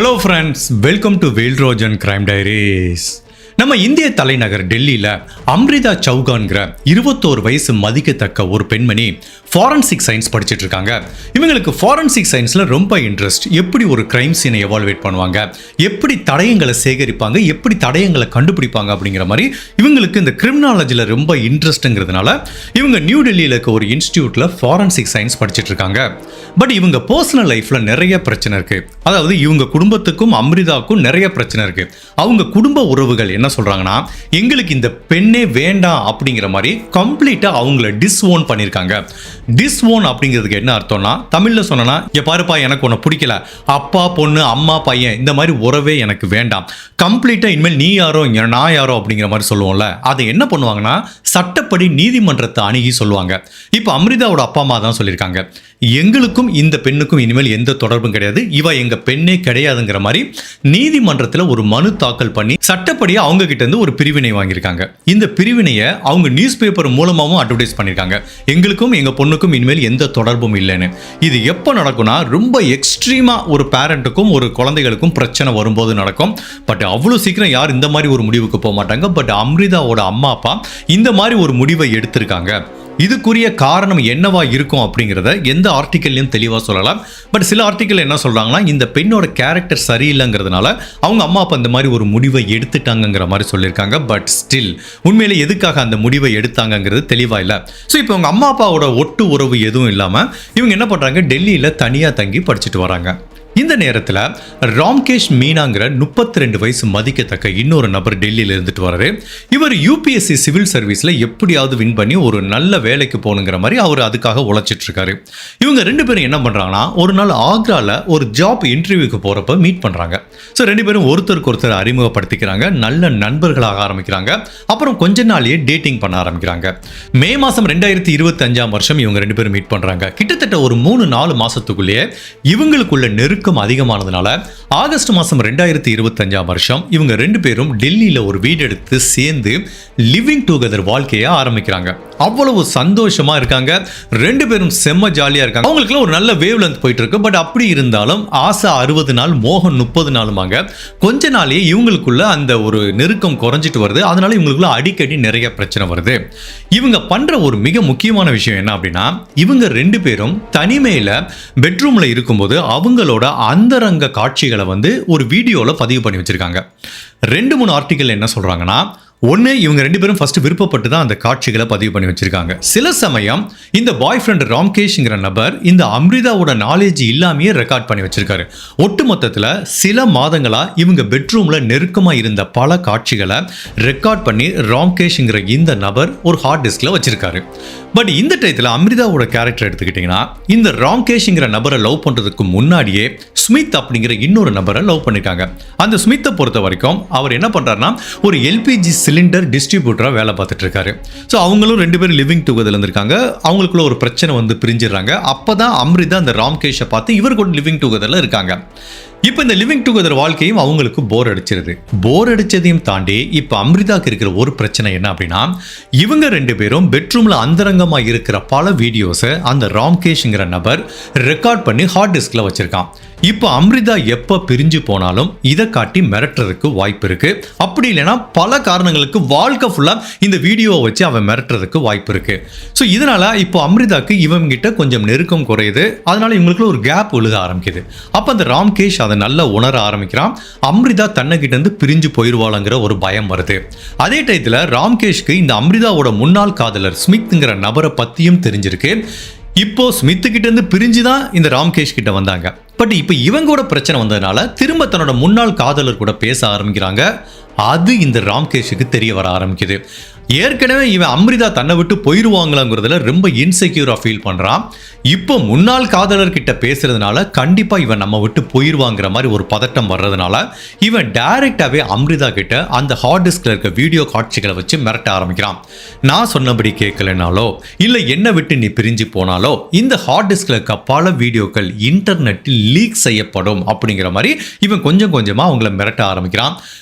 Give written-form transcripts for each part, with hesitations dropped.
Hello friends, welcome to வேல்ரோஜன் crime diaries. நம்ம இந்திய தலைநகர் டெல்லியில் அம்ரிதா சௌகான்கிற 21 வயசு மதிக்கத்தக்க ஒரு பெண்மணி ஃபாரன்சிக் சயின்ஸ் படிச்சுட்டு இருக்காங்க. இவங்களுக்கு ஃபாரன்சிக் சயின்ஸில் ரொம்ப இன்ட்ரெஸ்ட். எப்படி ஒரு கிரைம் சீனை எவால்வேட் பண்ணுவாங்க, எப்படி தடயங்களை சேகரிப்பாங்க, எப்படி தடயங்களை கண்டுபிடிப்பாங்க அப்படிங்கிற மாதிரி இவங்களுக்கு இந்த கிரிமினாலஜியில் ரொம்ப இன்ட்ரெஸ்ட்டுங்கிறதுனால இவங்க நியூ டெல்லியில் இருக்க ஒரு இன்ஸ்டியூட்டில் ஃபாரன்சிக் சயின்ஸ் படிச்சுட்டு இருக்காங்க. பட் இவங்க பர்சனல் லைஃப்பில் நிறைய பிரச்சனை இருக்குது. அதாவது இவங்க குடும்பத்துக்கும் அம்ரிதாவுக்கும் நிறைய பிரச்சனை இருக்குது. அவங்க குடும்ப உறவுகள் என்ன சொல்றாங்கன்னா, எங்களுக்கு இந்த பெண்ணே வேண்டாம் அப்படிங்கிற மாதிரி கம்ப்ளீட்டா அவங்கள டிஸ்ஓன் பண்ணிருக்காங்க. டிஸ்ஓன் அப்படிங்கிறதுக்கு என்ன அர்த்தம்னா, தமிழ்ல சொன்னா, இங்க பாருப்பா, எனக்கு உன்னை பிடிக்கல, அப்பா பொண்ணு அம்மா பையன் இந்த மாதிரி உறவே எனக்கு வேண்டாம், கம்ப்ளீட்டா இனிமேல் நீ யாரோ நான் யாரோ அப்படிங்கிற மாதிரி சொல்லுவோம்ல. அதை என்ன பண்ணுவாங்கன்னா, சட்டப்படி நீதிமன்றத்தை அணுகி சொல்லுவாங்க. இப்போ அம்ரிதாவோட அப்பா அம்மா தான் சொல்லியிருக்காங்க, எங்களுக்கும் இந்த பெண்ணுக்கும் இனிமேல் எந்த தொடர்பும் கிடையாது, இவ எங்க பெண்ணே கிடையாதுங்கிற மாதிரி நீதிமன்றத்தில் ஒரு மனு தாக்கல் பண்ணி சட்டப்படி அவங்க கிட்ட இருந்து ஒரு பிரிவினை வாங்கியிருக்காங்க. இந்த பிரிவினையை அவங்க நியூஸ் பேப்பர் மூலமாகவும் அட்வர்டைஸ் பண்ணியிருக்காங்க, எங்களுக்கும் எங்க பொண்ணுக்கும் இனிமேல் எந்த தொடர்பும் இல்லைன்னு. இது எப்போ நடக்கும்னா, ரொம்ப எக்ஸ்ட்ரீமா ஒரு பேரண்ட்டுக்கும் ஒரு குழந்தைகளுக்கும் பிரச்சனை வரும்போது நடக்கும். பட் அவ்வளோ சீக்கிரம் யார் இந்த மாதிரி ஒரு முடிவுக்கு போக மாட்டாங்க. பட் அம்ரிதாவோட அம்மா அப்பா இந்த மாதிரி ஒரு முடிவை எடுத்திருக்காங்க. இதுக்குரிய காரணம் என்னவா இருக்கும் அப்படிங்கிறத எந்த ஆர்டிக்கல்லையும் தெளிவாக சொல்லலாம். பட் சில ஆர்டிக்கல் என்ன சொல்றாங்கன்னா, இந்த பெண்ணோட கேரக்டர் சரியில்லைங்கிறதுனால அவங்க அம்மா அப்பா இந்த மாதிரி ஒரு முடிவை எடுத்துட்டாங்கிற மாதிரி சொல்லியிருக்காங்க. பட் ஸ்டில் உண்மையிலே எதுக்காக அந்த முடிவை எடுத்தாங்கிறது தெளிவாக இல்லை. ஸோ இப்போ அவங்க அம்மா அப்பாவோட ஒட்டு உறவு எதுவும் இல்லாமல் இவங்க என்ன பண்ணுறாங்க, டெல்லியில் தனியாக தங்கி படிச்சுட்டு வராங்க. இந்த நேரத்தில் ராம்கேஷ் மீனாங்கிற 32 வயசு மதிக்கத்தக்க இன்னொரு நபர் டெல்லியில் இருந்துட்டு வர்றாரு. இவர் யூபிஎஸ்சி சிவில் சர்வீஸில் எப்படியாவது வின் பண்ணி ஒரு நல்ல வேலைக்கு போகணுங்கிற மாதிரி அவர் அதுக்காக உழைச்சிட்டு இருக்காரு. இவங்க ரெண்டு பேரும் என்ன பண்ணுறாங்கன்னா, ஒரு நாள் ஆக்ராவில் ஒரு ஜாப் இன்டர்வியூக்கு போகிறப்ப மீட் பண்ணுறாங்க. ஸோ ரெண்டு பேரும் ஒருத்தருக்கு ஒருத்தர் அறிமுகப்படுத்திக்கிறாங்க, நல்ல நண்பர்களாக ஆரம்பிக்கிறாங்க. அப்புறம் கொஞ்ச நாளையே டேட்டிங் பண்ண ஆரம்பிக்கிறாங்க. மே மாதம் 2025 இவங்க ரெண்டு பேரும் மீட் பண்ணுறாங்க. கிட்டத்தட்ட ஒரு 3-4 மாதத்துக்குள்ளேயே இவங்களுக்குள்ள நெருக்கம் அதிகமானதுனால ஆகஸ்ட் மாதம் 2025 இவங்க ரெண்டு பேரும் டெல்லியில் ஒரு வீடு எடுத்து சேர்ந்து லிவிங் டுகெதர் வாழ்க்கையை ஆரம்பிக்கிறாங்க. அவ்வளவு சந்தோஷமா இருக்காங்க, ரெண்டு பேரும் செம்ம ஜாலியா இருக்காங்க. அவங்களுக்கு ஒரு நல்ல வேவ் லென்த் போயிட்டு இருக்கு. பட் அப்படி இருந்தாலும் ஆசை 60 நாள், மோகம் 30 நாளுமாங்க. கொஞ்ச நாளையே இவங்களுக்குள்ள அந்த ஒரு நெருக்கம் குறைஞ்சிட்டு வருது. அதனால இவங்களுக்குள்ள அடிக்கடி நிறைய பிரச்சனை வருது. இவங்க பண்ற ஒரு மிக முக்கியமான விஷயம் என்ன அப்படின்னா, இவங்க ரெண்டு பேரும் தனிமையில பெட்ரூம்ல இருக்கும்போது அவங்களோட அந்தரங்க காட்சிகளை ஒரு வீடியோல பதிவு பண்ணி வச்சிருக்காங்க. 2-3 ஆர்டிக்கல் என்ன சொல்றாங்கன்னா, ஒன்று, இவங்க ரெண்டு பேரும் ஃபர்ஸ்ட் விருப்பப்பட்டு தான் அந்த காட்சிகளை பதிவு பண்ணி வச்சிருக்காங்க. சில சமயம் இந்த பாய் ஃப்ரெண்ட் ராம்கேஷ்ங்கிற நபர் இந்த அம்ரிதாவோட நாலேஜ் இல்லாமையே ரெக்கார்ட் பண்ணி வச்சிருக்காரு. ஒட்டு மொத்தத்தில் சில மாதங்களா இவங்க பெட்ரூம்ல நெருக்கமாக இருந்த பல காட்சிகளை ரெக்கார்ட் பண்ணி ராம்கேஷ்ங்கிற இந்த நபர் ஒரு ஹார்ட் டிஸ்க்ல வச்சிருக்காரு. பட் இந்த டயத்தில் அம்ரிதாவோட கேரக்டர் எடுத்துக்கிட்டிங்கன்னா, இந்த ராம்கேஷ்ங்கிற நபரை லவ் பண்ணுறதுக்கு முன்னாடியே ஸ்மித் அப்படிங்கிற இன்னொரு நபரை லவ் பண்ணிருக்காங்க. அந்த ஸ்மித்தை பொறுத்த வரைக்கும் அவர் என்ன பண்ணுறாருன்னா, ஒரு எல்பிஜி சிலிண்டர் டிஸ்ட்ரிபியூட்டராக வேலை பார்த்துட்டு இருக்காரு. ஸோ அவங்களும் ரெண்டு பேரும் லிவிங் டுகெதர்ல இருந்திருக்காங்க. அவங்களுக்குள்ள ஒரு பிரச்சனை பிரிஞ்சிடறாங்க. அப்போ தான் அம்ரிதா அந்த ராம்கேஷை பார்த்து இவர் கூட லிவிங் டுகெதர்ல இருக்காங்க. இப்போ இந்த லிவிங் டுகெதர் வாழ்க்கையும் அவங்களுக்கு போர் அடிச்சிருது. போர் அடிச்சதையும் தாண்டி இப்போ அம்ரிதாக்கு இருக்கிற ஒரு பிரச்சனை என்ன அப்படின்னா, இவங்க ரெண்டு பேரும் பெட்ரூம்ல அந்தரங்கமாக இருக்கிற பல வீடியோஸை அந்த ராம்கேஷ்ங்கிற நபர் ரெக்கார்ட் பண்ணி ஹார்ட் டிஸ்க்ல வச்சிருக்கான். இப்போ அம்ரிதா எப்போ பிரிஞ்சு போனாலும் இதை காட்டி மிரட்டுறதுக்கு வாய்ப்பு இருக்கு. அப்படி இல்லைன்னா பல காரணங்களுக்கு வாழ்க்கை ஃபுல்லா இந்த வீடியோவை வச்சு அவன் மிரட்டுறதுக்கு வாய்ப்பு இருக்கு. ஸோ இதனால இப்போ அம்ரிதாக்கு இவங்க கிட்ட கொஞ்சம் நெருக்கம் குறையுது. அதனால இவங்களுக்குள்ள ஒரு கேப் விழுக ஆரம்பிக்குது. அப்போ அந்த ராம்கேஷ் அதை நல்லா உணர ஆரம்பிக்கிறான். அம்ரிதா தன்னைக்கிட்ட இருந்து பிரிஞ்சு போயிடுவாளுங்கிற ஒரு பயம் வருது. அதே டயத்தில் ராம்கேஷ்க்கு இந்த அம்ரிதாவோட முன்னாள் காதலர் ஸ்மித்ங்கிற நபரை பத்தியும் தெரிஞ்சிருக்கு. இப்போ ஸ்மித்து கிட்ட இருந்து பிரிஞ்சு தான் இந்த ராம்கேஷ் கிட்ட வந்தாங்க. பட் இப்போ இவங்களோட பிரச்சனை வந்ததுனால திரும்ப தன்னோட முன்னாள் காதலர் கூட பேச ஆரம்பிக்கிறாங்க. அது இந்த ராம்கேஷுக்கு தெரிய வர ஆரம்பிக்குது. ஏற்கனவே இவன் அம்ரிதா தன்னை விட்டு போயிடுவாங்களாங்கிறதுல ரொம்ப இன்செக்யூரா ஃபீல் பண்றான். இப்போ முன்னாள் காதலர் கிட்ட பேசுறதுனால கண்டிப்பா இவன் நம்ம விட்டு போயிடுவாங்கிற மாதிரி ஒரு பதட்டம் வர்றதுனால இவன் டைரக்டாவே அம்ரிதா கிட்ட அந்த ஹார்ட் டிஸ்க்ல இருக்க வீடியோ காட்சிகளை வச்சு மிரட்ட ஆரம்பிக்கிறான். நான் சொன்னபடி கேட்கலனாலோ இல்ல என்ன விட்டு நீ பிரிஞ்சு போனாலோ இந்த ஹார்ட் டிஸ்க்ல இருக்க பல வீடியோக்கள் இன்டர்நெட்டில் லீக் செய்யப்படும் அப்படிங்கிற மாதிரி இவன் கொஞ்சம் கொஞ்சமா அவங்கள மிரட்ட ஆரம்பிக்கிறான்.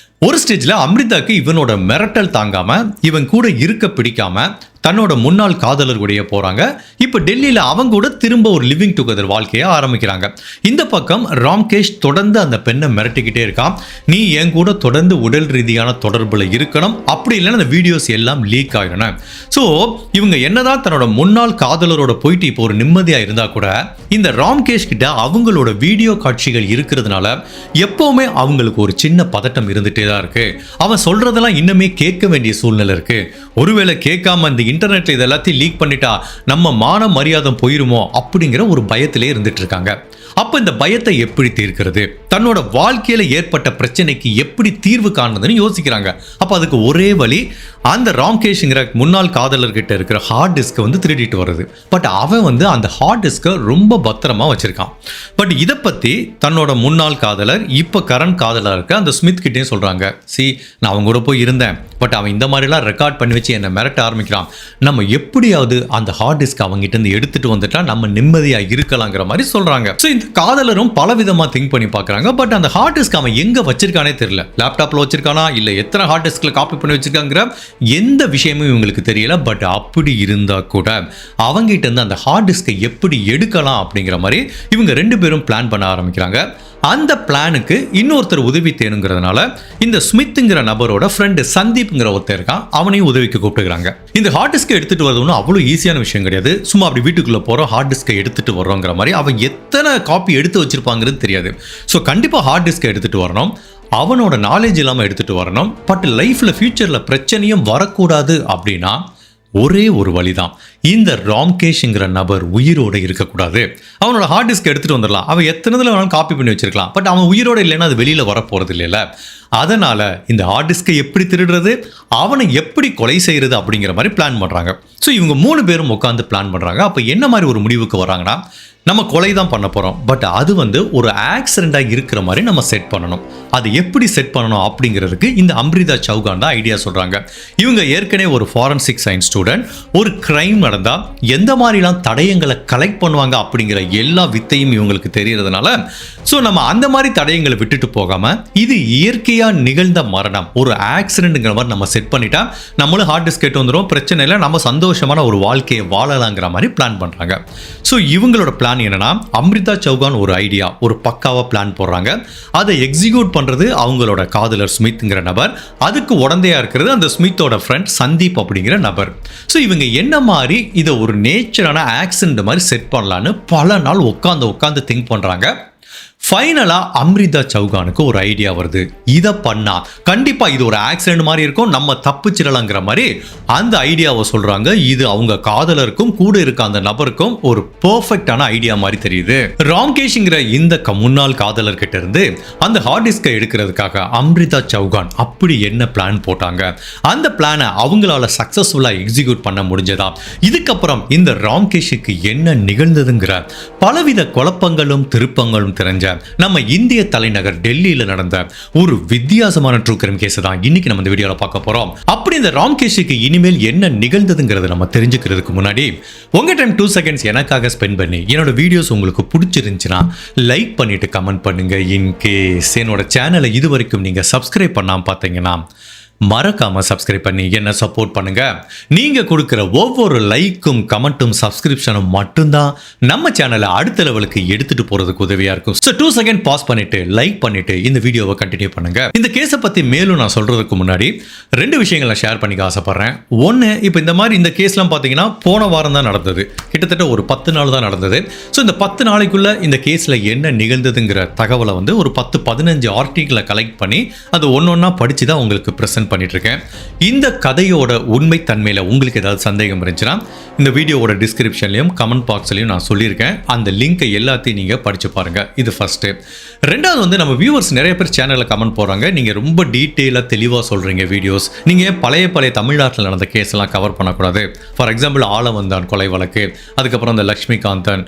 ஒரு ஸ்டேஜ்ல அம்ரிதாக்கு இவனோட மிரட்டல் தாங்காம இவன் கூட இருக்க பிடிக்காம தன்னோட முன்னாள் காதலர் கூடயே போறாங்க. இப்போ டெல்லியில அவங்க கூட திரும்ப ஒரு லிவிங் டுகெதர் வாழ்க்கையை ஆரம்பிக்கிறாங்க. இந்த பக்கம் ராம்கேஷ் தொடர்ந்து அந்த பெண்ணை மிரட்டிக்கிட்டே இருக்கான். நீ என் கூட தொடர்ந்து உடல் ரீதியான தொடர்புல இருக்கணும், அப்படி இல்லைன்னா அந்த வீடியோஸ் எல்லாம் லீக் ஆகிடும். ஸோ இவங்க என்னதான் தன்னோட முன்னாள் காதலரோட போயிட்டு இப்போ ஒரு நிம்மதியா இருந்தா கூட இந்த ராம்கேஷ் கிட்ட அவங்களோட வீடியோ காட்சிகள் இருக்கிறதுனால எப்பவுமே அவங்களுக்கு ஒரு சின்ன பதட்டம் இருந்துட்டே தான் இருக்கு. அவன் சொல்றதெல்லாம் இன்னுமே கேட்க வேண்டிய சூழ்நிலை இருக்கு. ஒருவேளை கேட்காம இந்த இன்டர்நெட்ல இது எல்லாத்தையும் லீக் பண்ணிட்டா நம்ம மான மரியாதை போயிருமோ அப்படிங்கிற ஒரு பயத்திலே இருந்துட்டு இருக்காங்க. அப்ப இந்த பயத்தை எப்படி தீர்க்கிறது, தன்னோட வாழ்க்கையில ஏற்பட்ட பிரச்சனைக்கு எப்படி தீர்வு காணுதுன்னு யோசிக்கிறாங்க. அப்ப அதுக்கு ஒரே வழி அந்த ராம்கேஷ்ங்கிற முன்னாள் காதலர்கிட்ட இருக்கிற ஹார்ட் டிஸ்கை வந்து திருடிட்டு வருது. பட் அவன் அந்த ஹார்ட் டிஸ்கை ரொம்ப பத்திரமா வச்சிருக்கான். பட் இதை பத்தி தன்னோட முன்னாள் காதலர் இப்ப கரண்ட் காதலர் இருக்க அந்த ஸ்மித் கிட்டேயும் சொல்றாங்க. நான் அவங்க கூட போய் இருந்தேன், பட் அவன் இந்த மாதிரிலாம் ரெக்கார்ட் பண்ணி வச்சு என்னை மிரட்ட ஆரம்பிக்கிறான். நம்ம எப்படியாவது அந்த ஹார்ட் டிஸ்க் அவங்ககிட்ட இருந்து எடுத்துட்டு வந்துட்டா நம்ம நிம்மதியா இருக்கலாங்கிற மாதிரி சொல்றாங்க. இந்த காதலரும் பல விதமா திங்க் பண்ணி பார்க்கறாங்க. பட் அந்த ஹார்ட் டிஸ்க் அவன் எங்க வச்சிருக்கானே தெரியல. லேப்டாப்ல வச்சிருக்கானா இல்ல எத்தனை ஹார்ட் டிஸ்க்ல காப்பி பண்ணி வச்சிருக்காங்கிற எந்த விஷயமும் இவங்களுக்கு தெரியல. பட் அப்படி இருந்தா கூட அவங்ககிட்ட இருந்து அந்த ஹார்ட் டிஸ்கை எப்படி எடுக்கலாம் அப்படிங்கிற மாதிரி இவங்க ரெண்டு பேரும் பிளான் பண்ண ஆரம்பிக்கிறாங்க. அந்த பிளானுக்கு இன்னொருத்தர் உதவி தேணுங்கிறதுனால இந்த ஸ்மித்ங்கிற நபரோட ஃப்ரெண்டு சந்தீப்ங்கிற ஒருத்தர் இருக்கான், அவனையும் உதவிக்கு கூப்பிட்டுக்கிறாங்க. இந்த ஹார்ட் டிஸ்கை எடுத்துட்டு வரது அவ்வளோ ஈஸியான விஷயம் கிடையாது. சும்மா அப்படி வீட்டுக்குள்ள போறோம் ஹார்ட் டிஸ்கை எடுத்துட்டு வர்றோங்கிற மாதிரி அவன் எத்தனை காப்பி எடுத்து வச்சிருப்பாங்கிறது தெரியாது. ஸோ கண்டிப்பாக ஹார்ட் டிஸ்கை எடுத்துட்டு வரணும், அவனோட நாலேஜ் இல்லாமல் எடுத்துட்டு வரணும். பட் லைஃப்ல ஃபியூச்சர்ல பிரச்சனையும் வரக்கூடாது அப்படின்னா ஒரே ஒரு வழிதான், இந்த ராம்கேஷ்ங்கிற நபர் உயிரோட இருக்கக்கூடாது. அவனோட ஹார்ட் டிஸ்க் எடுத்துட்டு வந்துடலாம், அவன் எத்தனைதுல வேணாலும் காப்பி பண்ணி வச்சிருக்கலாம். பட் அவன் உயிரோட இல்லைன்னா அது வெளியில வரப்போறது இல்லைல்ல. அதனால இந்த ஹார்ட் டிஸ்கை எப்படி திருடுறது, அவனை எப்படி கொலை செய்யறது அப்படிங்கிற மாதிரி பிளான் பண்றாங்க. ஸோ இவங்க 3 பேரும் உட்காந்து பிளான் பண்றாங்க. அப்போ என்ன மாதிரி ஒரு முடிவுக்கு வராங்கன்னா, நம்ம கொலை தான் பண்ண போறோம், பட் அது ஒரு ஆக்சிடென்ட்டாக இருக்கிற மாதிரி நம்ம செட் பண்ணணும். அது எப்படி செட் பண்ணணும் அப்படிங்கிறதுக்கு இந்த அம்ரிதா சௌகான் தான் ஐடியா சொல்றாங்க. இவங்க ஏற்கனவே ஒரு ஃபாரன்சிக் சயின்ஸ் ஸ்டூடெண்ட். ஒரு கிரைம் நடந்தா எந்த மாதிரிலாம் தடயங்களை கலெக்ட் பண்ணுவாங்க அப்படிங்கிற எல்லா வித்தையும் இவங்களுக்கு தெரியறதுனால ஸோ நம்ம அந்த மாதிரி தடயங்களை விட்டுட்டு போகாம இது இயற்கையா நிகழ்ந்த மரணம், ஒரு ஆக்சிடென்ட்ங்கிற மாதிரி நம்ம செட் பண்ணிட்டா நம்மளும் ஹார்ட் டிஸ்க் கேட்டு வந்துடும், பிரச்சனை இல்லை, நம்ம சந்தோஷமான ஒரு வாழ்க்கையை வாழலாங்கிற மாதிரி பிளான் பண்றாங்க. ஸோ இவங்களோட பிளான் என்னன்னா, அம்ரிதா சௌகான் ஒரு ஐடியா, ஒரு பக்காவா பிளான் போடுறாங்க. அதை எக்ஸிக்யூட் பண்றது அவங்களோட காதலர் ஸ்மித்ங்கிற நபர், அதுக்கு உடந்தையா இருக்கிறது அந்த ஸ்மித்தோட ஃப்ரெண்ட் சந்தீப் அப்படிங்கிற நபர். ஸோ இவங்க என்ன மாதிரி இதை ஒரு நேச்சரான ஆக்சிடென்ட் மாதிரி செட் பண்ணலான்னு பல நாள் உட்காந்து திங்க் பண்றாங்க. ஃபைனலா அம்ரிதா சௌகானுக்கு ஒரு ஐடியா வருது. இதை பண்ணா கண்டிப்பா இது ஒரு ஆக்சிடென்ட் மாதிரி இருக்கும், நம்ம தப்பிச்சிடலாங்கிற மாதிரி அந்த ஐடியாவை சொல்றாங்க. இது அவங்க காதலருக்கும் கூட இருக்க அந்த நபருக்கும் ஒரு பெர்ஃபெக்டான ஐடியா மாதிரி தெரியுது. ராம்கேஷ்ங்கிற இந்த முன்னாள் காதலர் கிட்ட இருந்து அந்த ஹார்ட் டிஸ்கை எடுக்கிறதுக்காக அம்ரிதா சௌகான் அப்படி என்ன பிளான் போட்டாங்க, அந்த பிளானை அவங்களால சக்சஸ்ஃபுல்லா எக்ஸிக்யூட் பண்ண முடிஞ்சதா, இதுக்கப்புறம் இந்த ராம்கேஷுக்கு என்ன நிகழ்ந்ததுங்கிற பலவித குழப்பங்களும் திருப்பங்களும் தெரிஞ்ச நம்ம இந்திய தலைநகர் டெல்லியில நடந்த ஒரு வித்தியாசமான ட்ரூ கிரைம் கேஸ் தான் இன்னைக்கு நம்ம இந்த வீடியோல பார்க்க போறோம். அப்படி இந்த ராம்கேஷுக்கு இனிமேல் என்ன நிகழ்ந்ததுங்கிறத நம்ம தெரிஞ்சுக்கிறதுக்கு முன்னாடி உங்க டைம் 2 செகண்ட்ஸ் எனக்காக ஸ்பெண்ட் பண்ணி என்னோட வீடியோஸ் உங்களுக்கு பிடிச்சிருந்துச்சுன்னா லைக் பண்ணிட்டு கமெண்ட் பண்ணுங்க. இன்கேஸ் என்னோட சேனலை இது வரைக்கும் நீங்க சப்ஸ்கிரைப் பண்ணாம பார்த்தீங்கன்னா மறக்காம சப்ஸ்கிரைப் பண்ணி என்ன சப்போர்ட் பண்ணுங்க. நீங்க கொடுக்கிற ஒவ்வொரு லைக்கும் கமெண்ட்டும் சப்ஸ்கிரிப்ஷனும் மட்டும்தான் நம்ம சேனலை அடுத்த லெவலுக்கு எடுத்துட்டு போறதுக்கு உதவியா இருக்கும். ஸோ 2 செகண்ட் பாஸ் பண்ணிட்டு லைக் பண்ணிட்டு இந்த வீடியோவை கண்டினியூ பண்ணுங்க. இந்த கேஸை பத்தி மேலும் நான் சொல்றதுக்கு முன்னாடி 2 விஷயங்களை ஷேர் பண்ணிக்க ஆசைப்படுறேன். ஒன்று, இப்போ இந்த மாதிரி இந்த கேஸ்லாம் பார்த்தீங்கன்னா போன வாரம் தான் நடந்தது, கிட்டத்தட்ட ஒரு 10 நாள் தான் நடந்தது. ஸோ இந்த 10 நாளைக்குள்ள இந்த கேஸ்ல என்ன நிகழ்ந்ததுங்கிற தகவலை ஒரு 10-15 ஆர்டிகிளை கலெக்ட் பண்ணி அது ஒன்னொன்னா படிச்சு தான் உங்களுக்கு பிரசன்ட் பண்ணிட்டு இருக்கேன். இந்த கதையோட உண்மை தன்மையில உங்களுக்கு ஏதாவது சந்தேகம் இருந்துச்சுன்னா இந்த வீடியோவோட டிஸ்கிரிப்ஷன்லயும் கமெண்ட் பாக்ஸ்லயும் நான் சொல்லியிருக்கேன். அந்த லிங்கை எல்லாத்தையும் நீங்க படிச்சு பாருங்க. இது ஃபர்ஸ்ட். ரெண்டாவது, நம்ம வியூவர்ஸ் நிறைய பேர் சேனல்ல கமெண்ட் போடுறாங்க, நீங்க ரொம்ப டீட்டெயிலா தெளிவா சொல்றீங்க வீடியோஸ், நீங்க பழைய தமிழ்நாட்டில் நடந்த கேஸ் எல்லாம் கவர் பண்ணக்கூடாது. ஃபார் எக்ஸாம்பிள் ஆலவந்தான் கொலை வழக்கு, அதுக்கப்புறம் இந்த லக்ஷ்மிகாந்தன்,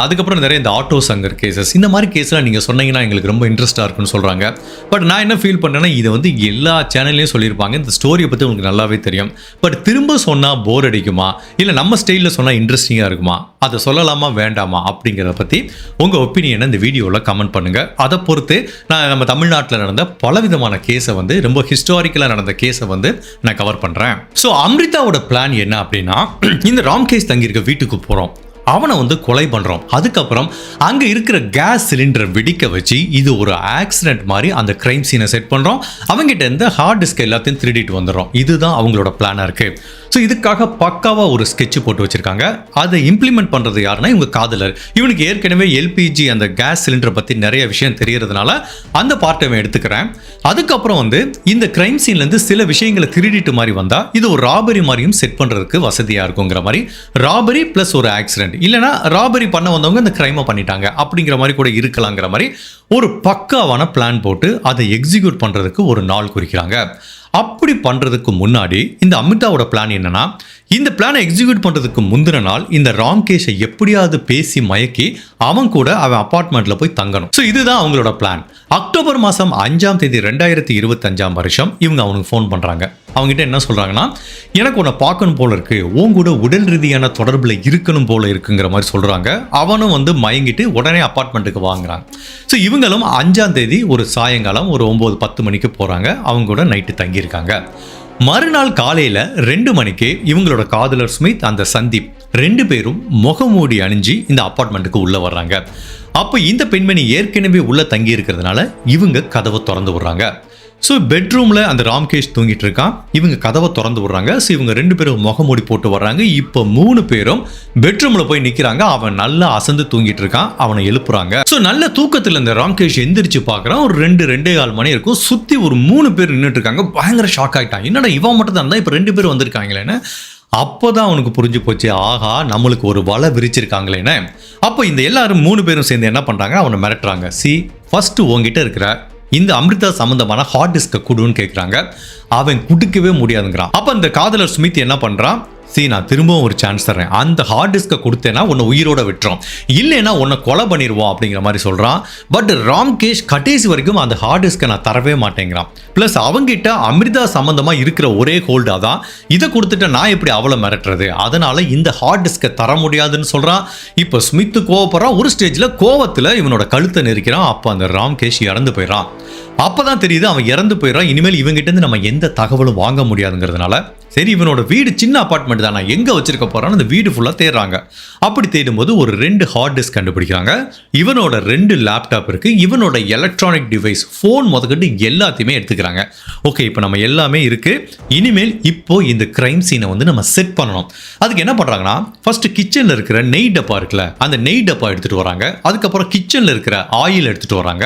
அதுக்கப்புறம் நிறைய இந்த ஆட்டோ சங்கர் கேசஸ், இந்த மாதிரி கேஸ்லாம் நீங்க சொன்னீங்கன்னா எங்களுக்கு ரொம்ப இன்ட்ரெஸ்டா இருக்குன்னு சொல்றாங்க. பட் நான் என்ன ஃபீல் பண்ணேன்னா, இதை எல்லா சேனல்லையும் சொல்லி சொல்லியிருப்பாங்க. இந்த ஸ்டோரியை பற்றி உங்களுக்கு நல்லாவே தெரியும். பட் திரும்ப சொன்னால் போர் அடிக்குமா, இல்லை நம்ம ஸ்டைலில் சொன்னால் இன்ட்ரெஸ்டிங்காக இருக்குமா, அதை சொல்லலாமா வேண்டாமா அப்படிங்கிறத பற்றி உங்கள் ஒப்பீனியனை இந்த வீடியோவில் கமெண்ட் பண்ணுங்கள். அதை பொறுத்து நான் நம்ம தமிழ்நாட்டில் நடந்த பலவிதமான கேஸை வந்து ரொம்ப ஹிஸ்டாரிக்கலாக நடந்த கேஸை வந்து நான் கவர் பண்ணுறேன். ஸோ அம்ரிதாவோட பிளான் என்ன அப்படின்னா, இந்த ராம்கேஷ் தங்கியிருக்க வீட்டுக்கு போகிறோம், அவனை வந்து கொலை பண்ணுறோம், அதுக்கப்புறம் அங்கே இருக்கிற கேஸ் சிலிண்டரை வெடிக்க வச்சு இது ஒரு ஆக்சிடென்ட் மாதிரி அந்த கிரைம் சீனை செட் பண்ணுறோம், அவங்ககிட்ட இருந்து ஹார்ட் டிஸ்க் எல்லாத்தையும் திருடிட்டு வந்துடுறோம். இதுதான் அவங்களோட பிளானாக இருக்குது. ஸோ இதுக்காக பக்காவாக ஒரு ஸ்கெட்ச் போட்டு வச்சுருக்காங்க. அதை இம்ப்ளிமெண்ட் பண்ணுறது யாருன்னா இவங்க காதலர். இவனுக்கு ஏற்கனவே எல்பிஜி அந்த கேஸ் சிலிண்டரை பற்றி நிறைய விஷயம் தெரியறதுனால அந்த பார்ட்டை எடுத்துக்கிறேன். அதுக்கப்புறம் வந்து இந்த கிரைம் சீன்லேருந்து சில விஷயங்களை திருடிட்டு மாதிரி வந்தால் இது ஒரு ராபரி மாதிரியும் செட் பண்ணுறதுக்கு வசதியாக இருக்குங்கிற மாதிரி, ராபரி ப்ளஸ் ஒரு ஆக்சிடென்ட், இல்லைனா ராபரி பண்ண வந்தவங்க இந்த கிரைமை பண்ணிட்டாங்க அப்படிங்கிற மாதிரி கூட இருக்கலாங்கிற மாதிரி ஒரு பக்காவான பிளான் போட்டு அதை எக்ஸிக்யூட் பண்ணுறதுக்கு ஒரு நாள் குறிக்கிறாங்க. அப்படி பண்ணுறதுக்கு முன்னாடி இந்த அமிதாவோட பிளான் என்னன்னா, இந்த பிளானை எக்ஸிக்யூட் பண்ணுறதுக்கு முந்தின நாள் இந்த ராம்கேஷை எப்படியாவது பேசி மயக்கி அவன் கூட அவன் அப்பார்ட்மெண்ட்டில் போய் தங்கணும். ஸோ இதுதான் அவங்களோட பிளான். அக்டோபர் மாதம் 5ஆம் தேதி 2025 இவங்க அவனுக்கு ஃபோன் பண்ணுறாங்க. அவங்ககிட்ட என்ன சொல்கிறாங்கன்னா, எனக்கு உன்னை பார்க்கணும் போல இருக்கு, உன் கூட உடல் ரீதியான தொடர்பில் இருக்கணும் போல இருக்குங்கிற மாதிரி சொல்கிறாங்க. அவனும் வந்து மயங்கிட்டு உடனே அப்பார்ட்மெண்ட்டுக்கு வாங்குறாங்க. ஸோ இவங்களும் 5ஆம் தேதி ஒரு சாயங்காலம் ஒரு 9-10 மணிக்கு போகிறாங்க. அவங்க கூட நைட்டு தங்கியிருக்காங்க. மறுநாள் காலையில் 2 மணிக்கு இவங்களோட காதலர் ஸ்மித், அந்த சந்தீப் 2 பேரும் முகமூடி அணிஞ்சு இந்த அப்பார்ட்மெண்ட்டுக்கு உள்ளே வர்றாங்க. அப்போ இந்த பெண்மணி ஏற்கனவே உள்ளே தங்கி இருக்கிறதுனால இவங்க கதவை திறந்து விடுறாங்க. ஸோ பெட்ரூமில் அந்த ராம்கேஷ் தூங்கிட்டு இருக்கான். இவங்க கதவை திறந்து விடுறாங்க. ஸோ இவங்க 2 பேரும் முகமூடி போட்டு வர்றாங்க. இப்போ 3 பேரும் பெட்ரூமில் போய் நிற்கிறாங்க. அவன் நல்லா அசந்து தூங்கிட்டு இருக்கான். அவனை எழுப்புறாங்க. ஸோ நல்ல தூக்கத்தில் இந்த ராம்கேஷ் எந்திரிச்சு பார்க்குறான். ஒரு 2-2.25 மணி இருக்கும். சுற்றி ஒரு 3 பேர் நின்றுட்டு இருக்காங்க. பயங்கர ஷாக் ஆகிட்டான். என்னடா இவன் மட்டும் தான் இருந்தால் இப்போ 2 பேர் வந்திருக்காங்களேன்னு. அப்போதான் அவனுக்கு புரிஞ்சு போச்சு, ஆஹா நம்மளுக்கு ஒரு வலை விரிச்சிருக்காங்களேன்னு. அப்போ இந்த எல்லாரும் 3 பேரும் சேர்ந்து என்ன பண்ணுறாங்க, அவனை மிரட்டுறாங்க. ஃபர்ஸ்ட் உங்ககிட்ட இருக்கிற இந்த அம்ரிதா சம்பந்தமான ஹார்ட் டிஸ்கை கொடுன்னு கேட்குறாங்க. அவன் கொடுக்கவே முடியாதுங்கிறான். அப்போ அந்த காதலர் ஸ்மித் என்ன பண்ணுறான், நான் திரும்பவும் ஒரு சான்ஸ் தரேன், அந்த ஹார்ட் டிஸ்கை கொடுத்தேன்னா உன்னை உயிரோட விட்டுரும், இல்லைன்னா உன்னை கொலை பண்ணிடுவோம் அப்படிங்கிற மாதிரி சொல்கிறான். பட் ராம்கேஷ் கடைசி வரைக்கும் அந்த ஹார்ட் டிஸ்கை நான் தரவே மாட்டேங்கிறான். ப்ளஸ் அவங்ககிட்ட அம்ரிதா சம்மந்தமாக இருக்கிற ஒரே ஹோல்டாக தான் இதை கொடுத்துட்டு நான் எப்படி அவளை மிரட்டுறது, அதனால் இந்த ஹார்ட் டிஸ்கை தர முடியாதுன்னு சொல்கிறான். இப்போ ஸ்மித்து கோவப்படுறான். ஒரு ஸ்டேஜில் கோவத்தில் இவனோட கழுத்தை நெரிக்கிறான். அப்போ அந்த ராம்கேஷ் இறந்து போயிடறான். அப்போ தான் தெரியுது அவன் இறந்து போயிடறான். இனிமேல் இவங்ககிட்டேருந்து நம்ம எந்த தகவலும் வாங்க முடியாதுங்கிறதுனால சரி இவனோட வீடு சின்ன அப்பார்ட்மெண்ட் தான், நான் எங்கே வச்சிருக்க போகிறான்னு அந்த வீடு ஃபுல்லாக தேடுறாங்க. அப்படி தேடும்போது ஒரு 2 ஹார்ட் டிஸ்க் கண்டுபிடிக்கிறாங்க. இவனோட 2 லேப்டாப் இருக்குது. இவனோட எலக்ட்ரானிக் டிவைஸ் ஃபோன் முதற்கொண்டு எல்லாத்தையுமே எடுத்துக்கிறாங்க. ஓகே, இப்போ நம்ம எல்லாமே இருக்குது. இனிமேல் இப்போ இந்த கிரைம் சீனை வந்து நம்ம செட் பண்ணணும். அதுக்கு என்ன பண்ணுறாங்கன்னா, ஃபர்ஸ்ட் கிச்சனில் இருக்கிற நெய் டப்பா இருக்குல்ல, அந்த நெய் டப்பா எடுத்துகிட்டு வராங்க. அதுக்கப்புறம் கிச்சனில் இருக்கிற ஆயில் எடுத்துகிட்டு வராங்க.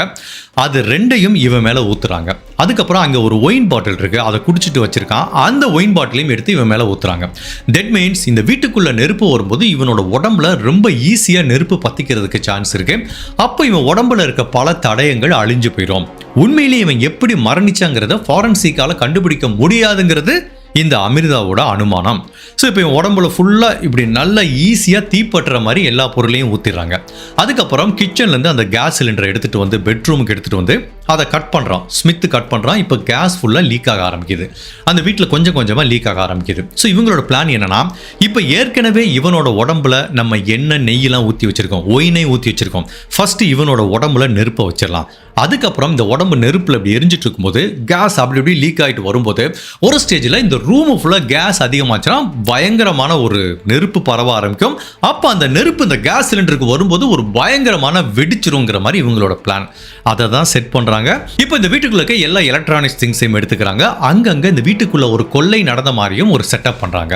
அது 2ஐயும் இவன் மேலே ஊற்றுறாங்க. அதுக்கப்புறம் அங்கே ஒரு ஒயின் பாட்டில் இருக்குது, அதை குடிச்சிட்டு வச்சிருக்கான். அந்த ஒயின் பாட்டிலையும் எடுத்து இவன் மேலே ஊற்றுறாங்க. தட் மீன்ஸ் இந்த வீட்டுக்குள்ளே நெருப்பு வரும்போது இவனோட உடம்புல ரொம்ப ஈஸியாக நெருப்பு பற்றிக்கிறதுக்கு சான்ஸ் இருக்குது. அப்போ இவன் உடம்புல இருக்க பல தடயங்கள் அழிஞ்சு போயிடும். உண்மையிலேயே இவன் எப்படி மரணிச்சாங்கிறத ஃபாரன்சிக்கால கண்டுபிடிக்க முடியாதுங்கிறது இந்த அமிர்தாவோட அனுமானம். ஸோ இப்போ இவன் உடம்புல ஃபுல்லாக இப்படி நல்லா ஈஸியாக தீப்பற்றுற மாதிரி எல்லா பொருளையும் ஊற்றிடுறாங்க. அதுக்கப்புறம் கிச்சன்லேருந்து அந்த கேஸ் சிலிண்டரை எடுத்துகிட்டு வந்து பெட்ரூமுக்கு எடுத்துகிட்டு வந்து அதை கட் பண்ணுறான். ஸ்மித்து கட் பண்ணுறான். இப்போ கேஸ் ஃபுல்லாக லீக் ஆக ஆரம்பிக்குது. அந்த வீட்டில் கொஞ்சம் கொஞ்சமாக லீக் ஆக ஆரம்பிக்குது. ஸோ இவங்களோட பிளான் என்னன்னா, இப்போ ஏற்கனவே இவனோட உடம்புல நம்ம எண்ணெய் நெய்யெல்லாம் ஊற்றி வச்சிருக்கோம், ஒயினை ஊற்றி வச்சிருக்கோம். ஃபர்ஸ்ட் இவனோட உடம்புல நெருப்பை வச்சிடலாம். அதுக்கப்புறம் இந்த உடம்பு நெருப்பில் இப்படி எரிஞ்சிட்டு இருக்கும்போது கேஸ் அப்படி இப்படி லீக் ஆகிட்டு வரும்போது ஒரு ஸ்டேஜில் இந்த ரூமு ஃபுல்லாக கேஸ் அதிகமாச்சுன்னா பயங்கரமான ஒரு நெருப்பு பரவ ஆரம்பிக்கும். அப்போ அந்த நெருப்பு இந்த கேஸ் சிலிண்டருக்கு வரும்போது ஒரு பயங்கரமான வெடிச்சிருங்கிற மாதிரி இவங்களோட பிளான். அதை தான் செட் பண்ணுறாங்க. இப்போ இந்த வீட்டுக்குள்ள இருக்க எல்லா எலக்ட்ரானிக்ஸ் திங்ஸையும் எடுத்துக்கிறாங்க. அங்கங்கே இந்த வீட்டுக்குள்ள ஒரு கொள்ளை நடந்த மாதிரியும் ஒரு செட்டப் பண்ணுறாங்க.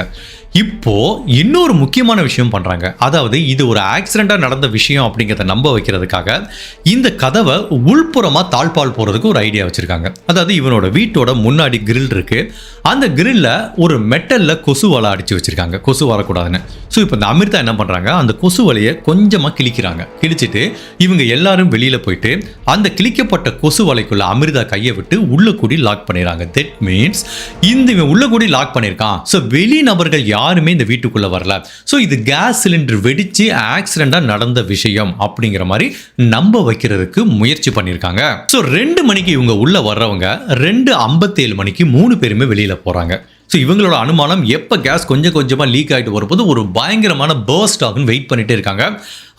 இப்போ இன்னொரு முக்கியமான விஷயம் பண்றாங்க. அதாவது இது ஒரு ஆக்சிடென்டா நடந்த விஷயம் அப்படிங்கிறத நம்ப வைக்கிறதுக்காக இந்த கதவை உள்புறமா தாழ்பால் போறதுக்கு ஒரு ஐடியா வச்சிருக்காங்க. அதாவது இவனோட வீட்டோட முன்னாடி கிரில் இருக்கு. அந்த கிரில்ல ஒரு மெட்டல்ல கொசு வலை அடிச்சு வச்சிருக்காங்க, கொசு வரக்கூடாதுன்னு. ஸோ இப்போ இந்த அமிர்தா என்ன பண்றாங்க, அந்த கொசு வலையை கொஞ்சமா கிழிக்கிறாங்க. கிழிச்சிட்டு இவங்க எல்லாரும் வெளியில போயிட்டு அந்த கிழிக்கப்பட்ட கொசு வலைக்குள்ள அமிர்தா கையை விட்டு உள்ள கூடி லாக் பண்ணிடுறாங்க. தட் மீன்ஸ் இந்த இவன் உள்ள கூடி லாக் பண்ணியிருக்கான். ஸோ வெளி நபர்கள் யாருமே இந்த வீட்டுக்குள்ள வரல. ஸோ இது கேஸ் சிலிண்டர் வெடிச்சு ஆக்சிடென்டா நடந்த விஷயம் அப்படிங்கிற மாதிரி நம்ப வைக்கிறதுக்கு முயற்சி பண்ணியிருக்காங்க. ஸோ 2 மணிக்கு இவங்க உள்ள வர்றவங்க 2:57 மணிக்கு 3 பேருமே வெளியில போறாங்க. ஸோ இவங்களோட அனுமானம் எப்போ கேஸ் கொஞ்சம் கொஞ்சமாக லீக் ஆகிட்டு வரும்போது ஒரு பயங்கரமான பர்ஸ்ட் ஆகுன்னு வெயிட் பண்ணிட்டே இருக்காங்க.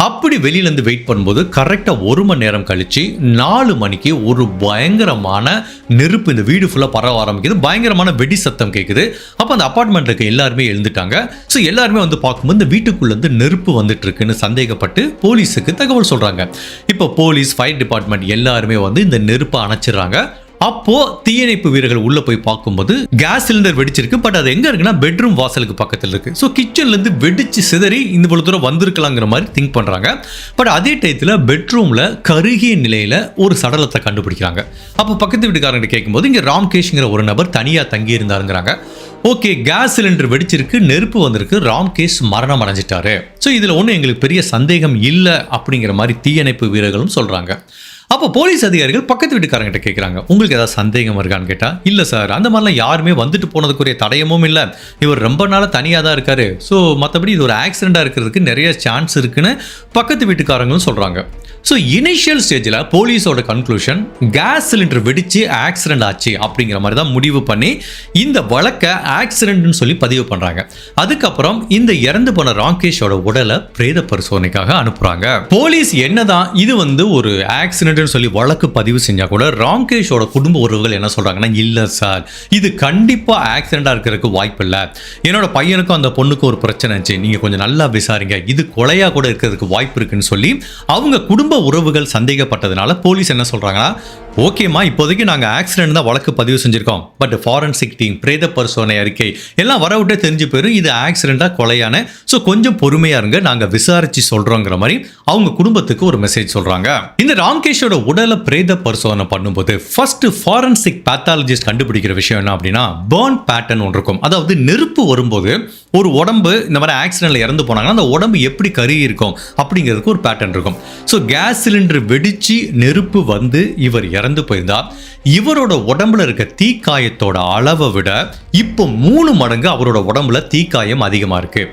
அப்படி வெளியிலேருந்து வெயிட் பண்ணும்போது கரெக்டாக 1 மணி நேரம் கழிச்சு 4 மணிக்கு ஒரு பயங்கரமான நெருப்பு இந்த வீடு ஃபுல்லாக பரவ ஆரம்பிக்குது. பயங்கரமான வெடி சத்தம் கேட்குது. அப்போ அந்த அப்பார்ட்மெண்ட்ல இருக்க எல்லாருமே எழுந்துட்டாங்க. ஸோ எல்லாருமே வந்து பார்க்கும்போது இந்த வீட்டுக்குள்ளேருந்து நெருப்பு வந்துட்டு இருக்குன்னு சந்தேகப்பட்டு போலீஸுக்கு தகவல் சொல்கிறாங்க. இப்போ போலீஸ், ஃபயர் டிபார்ட்மெண்ட் எல்லாருமே வந்து இந்த நெருப்பை அணைச்சிடுறாங்க. அப்போ தீயணைப்பு வீரர்கள் உள்ள போய் பார்க்கும்போது கேஸ் சிலிண்டர் வெடிச்சிருக்கு. பட் அது எங்க இருக்குன்னா பெட்ரூம் வாசலுக்கு பக்கத்தில் இருக்கு. ஸோ கிச்சன்ல இருந்து வெடிச்சு சிதறி இந்த இவ்வளவு தூரம் வந்திருக்கலாங்கிற மாதிரி திங்க் பண்றாங்க. பட் அதே டயத்தில் பெட்ரூம்ல கருகிய நிலையில ஒரு சடலத்தை கண்டுபிடிக்கிறாங்க. அப்போ பக்கத்து வீட்டுக்காரங்க கேட்கும்போது இங்க ராம்கேஷ்ங்கிற ஒரு நபர் தனியா தங்கி இருந்தாருங்கிறாங்க. ஓகே, கேஸ் சிலிண்டர் வெடிச்சிருக்கு, நெருப்பு வந்திருக்கு, ராம்கேஷ் மரணம் அடைஞ்சிட்டாரு. ஸோ இதுல ஒன்றும் எங்களுக்கு பெரிய சந்தேகம் இல்லை அப்படிங்கிற மாதிரி தீயணைப்பு வீரர்களும் சொல்றாங்க. அப்போ போலீஸ் அதிகாரிகள் பக்கத்து வீட்டுக்காரங்கிட்ட கேட்குறாங்க, உங்களுக்கு ஏதாவது சந்தேகம் இருக்கான்னு கேட்டால், இல்லை சார், அந்த மாதிரிலாம் யாருமே வந்துட்டு போனதுக்குரிய தடயமும் இல்லை, இவர் ரொம்ப நாள் தனியாக தான் இருக்காரு, ஸோ மற்றபடி இது ஒரு ஆக்சிடெண்ட்டாக இருக்கிறதுக்கு நிறைய சான்ஸ் இருக்குன்னு பக்கத்து வீட்டுக்காரங்களும் சொல்கிறாங்க. ஸோ இனிஷியல் ஸ்டேஜில் போலீஸோட கன்க்ளூஷன் கேஸ் சிலிண்டர் வெடிச்சு ஆக்சிடென்ட் ஆச்சு அப்படிங்கிற மாதிரி தான் முடிவு பண்ணி இந்த வழக்கை ஆக்சிடென்ட்னு சொல்லி பதிவு பண்ணுறாங்க. அதுக்கப்புறம் இந்த இறந்து போன ராம்கேஷோட உடலை பிரேத பரிசோதனைக்காக அனுப்புகிறாங்க. போலீஸ் என்னதான் இது வந்து ஒரு ஆக்சிடென்ட்னு சொல்லி வழக்கு பதிவு செஞ்சால் கூட ராம்கேஷோட குடும்ப உறவுகள் என்ன சொல்கிறாங்கன்னா, இல்லை சார், இது கண்டிப்பாக ஆக்சிடெண்ட்டாக இருக்கிறதுக்கு வாய்ப்பு இல்லை, என்னோட பையனுக்கும் அந்த பொண்ணுக்கும் ஒரு பிரச்சனை இருந்துச்சு, நீங்கள் கொஞ்சம் நல்லா விசாரிங்க, இது கொலையாக கூட இருக்கிறதுக்கு வாய்ப்பு இருக்குன்னு சொல்லி அவங்க குடும்ப உறவுகள் சந்தேகப்பட்டதுனால போலீஸ் என்ன சொல்றாங்கன்னா, ஓகேமா, இப்போதைக்கு நாங்கள் ஆக்சிடென்ட் தான் வழக்கு பதிவு செஞ்சிருக்கோம், பட் ஃபாரன்சிக் டீம், பிரேத பரிசோதனை அறிக்கை எல்லாம் வரவிட்டே தெரிஞ்சு போயிடும் இது ஆக்சிடென்டா கொலையான, ஸோ கொஞ்சம் பொறுமையா இருங்க, நாங்கள் விசாரிச்சு சொல்றோங்கிற மாதிரி அவங்க குடும்பத்துக்கு ஒரு மெசேஜ் சொல்றாங்க. இந்த ராம்கேஷோட உடலை பிரேத பரிசோதனை பண்ணும்போது ஃபர்ஸ்ட் ஃபாரன்சிக் பேத்தாலஜிஸ்ட் கண்டுபிடிக்கிற விஷயம் என்ன அப்படின்னா, பர்ன் பேட்டர்ன் ஒன்று இருக்கும். அதாவது நெருப்பு வரும்போது ஒரு உடம்பு இந்த மாதிரி ஆக்சிடென்ட்ல இறந்து போனாங்கன்னா அந்த உடம்பு எப்படி கருகி இருக்கும் அப்படிங்கிறதுக்கு ஒரு பேட்டர்ன் இருக்கும். ஸோ கேஸ் சிலிண்டர் வெடிச்சு நெருப்பு வந்து இவர் இறந்து போயிருந்தா இவரோட உடம்புல இருக்க தீக்காயத்தோட அளவை விட இப்போ 3 மடங்கு அவரோட உடம்புல தீக்காயம் அதிகமா இருக்கு.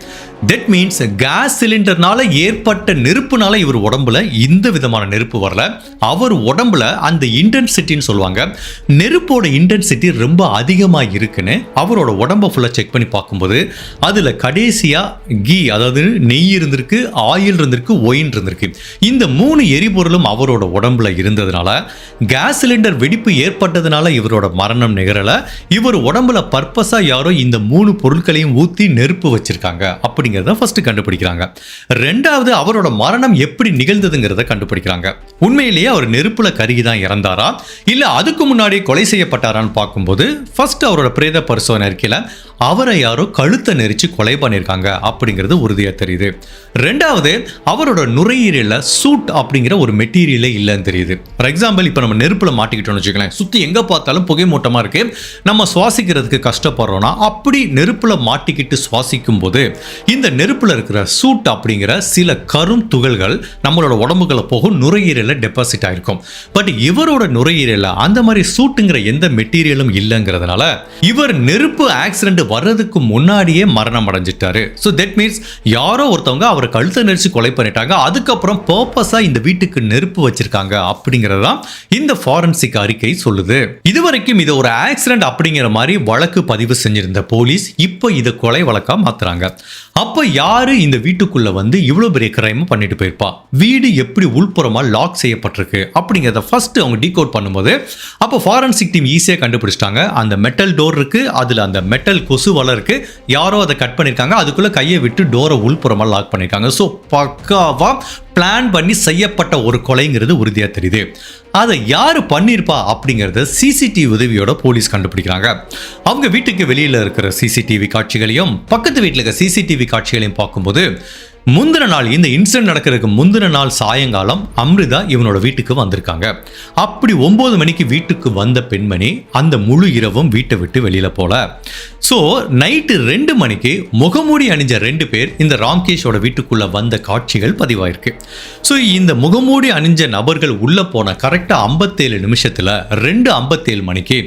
தட் மீன்ஸ் கேஸ் சிலிண்டர்னால ஏற்பட்ட நெருப்புனால இவர் உடம்புல இந்த விதமான நெருப்பு வரல, அவர் உடம்புல அந்த இன்டென்சிட்டின்னு சொல்லுவாங்க, நெருப்போட இன்டென்சிட்டி ரொம்ப அதிகமா இருக்குன்னு அவரோட உடம்பை ஃபுல்லா செக் பண்ணி பார்க்கும்போது அதுல கடைசியா கீ, அதாவது நெய் இருந்திருக்கு, ஆயில் இருந்திருக்கு, ஒயின் இருந்திருக்கு. இந்த 3 எரிபொருளும் அவரோட உடம்புல இருந்ததுனால கேஸ் சிலிண்டர் வெடிப்பு ஏற்பட்டதுனால இவரோட மரணம் நிகழல, இவர் உடம்புல பர்பஸா யாரோ இந்த 3 பொருட்களையும் ஊத்தி நெருப்பு வச்சிருக்காங்க அப்படிங்கறத ஃபர்ஸ்ட் கண்டுபிடிக்கிறாங்க. ரெண்டாவது, அவரோட மரணம் எப்படி நிகழ்ந்ததுங்கிறத கண்டுபிடிக்கிறாங்க. உண்மையிலேயே அவர் நெருப்புல கருகி தான் இறந்தாரா இல்ல அதுக்கு முன்னாடி கொலை செய்யப்பட்டாரான்னு பார்க்கும்போது ஃபர்ஸ்ட் அவரோட பிரேத பரிசோதனை அறிக்கையில அவரை யாரோ கழுத்தை நெரிச்சு கொலை பண்ணியிருக்காங்க அப்படிங்கிறது உறுதியா தெரியுது. ரெண்டாவது, அவரோட நுரையீரல்ல சூட் அப்படிங்கிற ஒரு மெட்டீரியலே இல்லைன்னு தெரியுது. ஃபார் எக்ஸாம்பிள், இப்போ நம்ம நெருப்புல மாட்டிக்கிட்டோம்னு வச்சுக்கலாம், சுத்தி எங்க பார்த்தாலும் புகை மூட்டமா இருக்கு, நம்ம சுவாசிக்கிறதுக்கு கஷ்டப்படுறோம்னா அப்படி நெருப்புல மாட்டிக்கிட்டு சுவாசிக்கும் போது இந்த நெருப்புல இருக்கிற சூட் அப்படிங்கிற சில கரும் துகள்கள் நம்மளோட உடம்புகளை போகும் நுரையீரல்ல டெபாசிட் ஆயிருக்கும். பட் இவரோட நுரையீரல்ல அந்த மாதிரி சூட்டுங்கிற எந்த மெட்டீரியலும் இல்லைங்கிறதுனால இவர் நெருப்பு ஆக்சிடென்ட் வர்றதுக்கு முன்னாடியே மரணம் அடைஞ்சிட்டாரு. ஸோ தட் மீன்ஸ் யாரோ ஒருத்தவங்க அவரை கழுத்தை நெரிச்சு கொலை பண்ணிட்டாங்க, அதுக்கப்புறம் பர்பஸா இந்த வீட்டுக்கு நெருப்பு வச்சிருக்காங்க அப்படிங்கறதான் இந்த ஃபாரன்சிக் அறிக்கை சொல்லுது. இதுவரைக்கும் இது ஒரு ஆக்சிடென்ட் அப்படிங்கிற மாதிரி வழக்கு பதிவு செஞ்சிருந்த போலீஸ் இப்போ இதை கொலை வழக்கா மாத்துறாங்க. அப்ப யாரு இந்த வீட்டுக்குள்ள வந்து இவ்வளவு பெரிய கிரைம் பண்ணிட்டு போயிருப்பா, வீடு எப்படி உள்புறமா லாக் செய்யப்பட்டிருக்கு அப்படிங்கறத ஃபர்ஸ்ட் அவங்க டீகோட் பண்ணும்போது அப்போ ஃபாரன்சிக் டீம் ஈஸியா கண்டுபிடிச்சிட்டாங்க. அந்த மெட்டல் டோர் இருக்கு, அதுல அந்த மெட்டல் கொசு வலை இருக்கு, யாரோ அதை கட் பண்ணிருக்காங்க, அதுக்குள்ள கையை விட்டு டோரை உள்புறமா லாக் பண்ணிருக்காங்க. ஸோ பக்காவா பிளான் பண்ணி செய்யப்பட்ட ஒரு கொலைங்கிறது உறுதியா தெரியுது. அதை யாரு பண்ணிருப்பா அப்படிங்கறத சிசிடிவி உதவியோட போலீஸ் கண்டுபிடிக்கிறாங்க. அவங்க வீட்டுக்கு வெளியில இருக்கிற சிசிடிவி காட்சிகளையும் பக்கத்து வீட்டில் இருக்க சிசிடிவி காட்சிகளையும் பார்க்கும்போது முந்தின நாள் இந்த இன்சிடென்ட் நடக்கிறதுக்கு முந்தின நாள் சாயங்காலம் அம்ரிதா இவனோட வீட்டுக்கு வந்திருக்காங்க. அப்படி 9 மணிக்கு வீட்டுக்கு வந்த பெண்மணி அந்த முழு இரவும் வீட்டை விட்டு வெளியில போல. ஸோ நைட்டு 2 மணிக்கு முகமூடி அணிஞ்ச 2 பேர் இந்த ராம்கேஷோட வீட்டுக்குள்ள வந்த காட்சிகள் பதிவாயிருக்கு. ஸோ இந்த முகமூடி அணிஞ்ச நபர்கள் உள்ள போன கரெக்டா 57 நிமிஷத்துல 2:57 மணிக்கு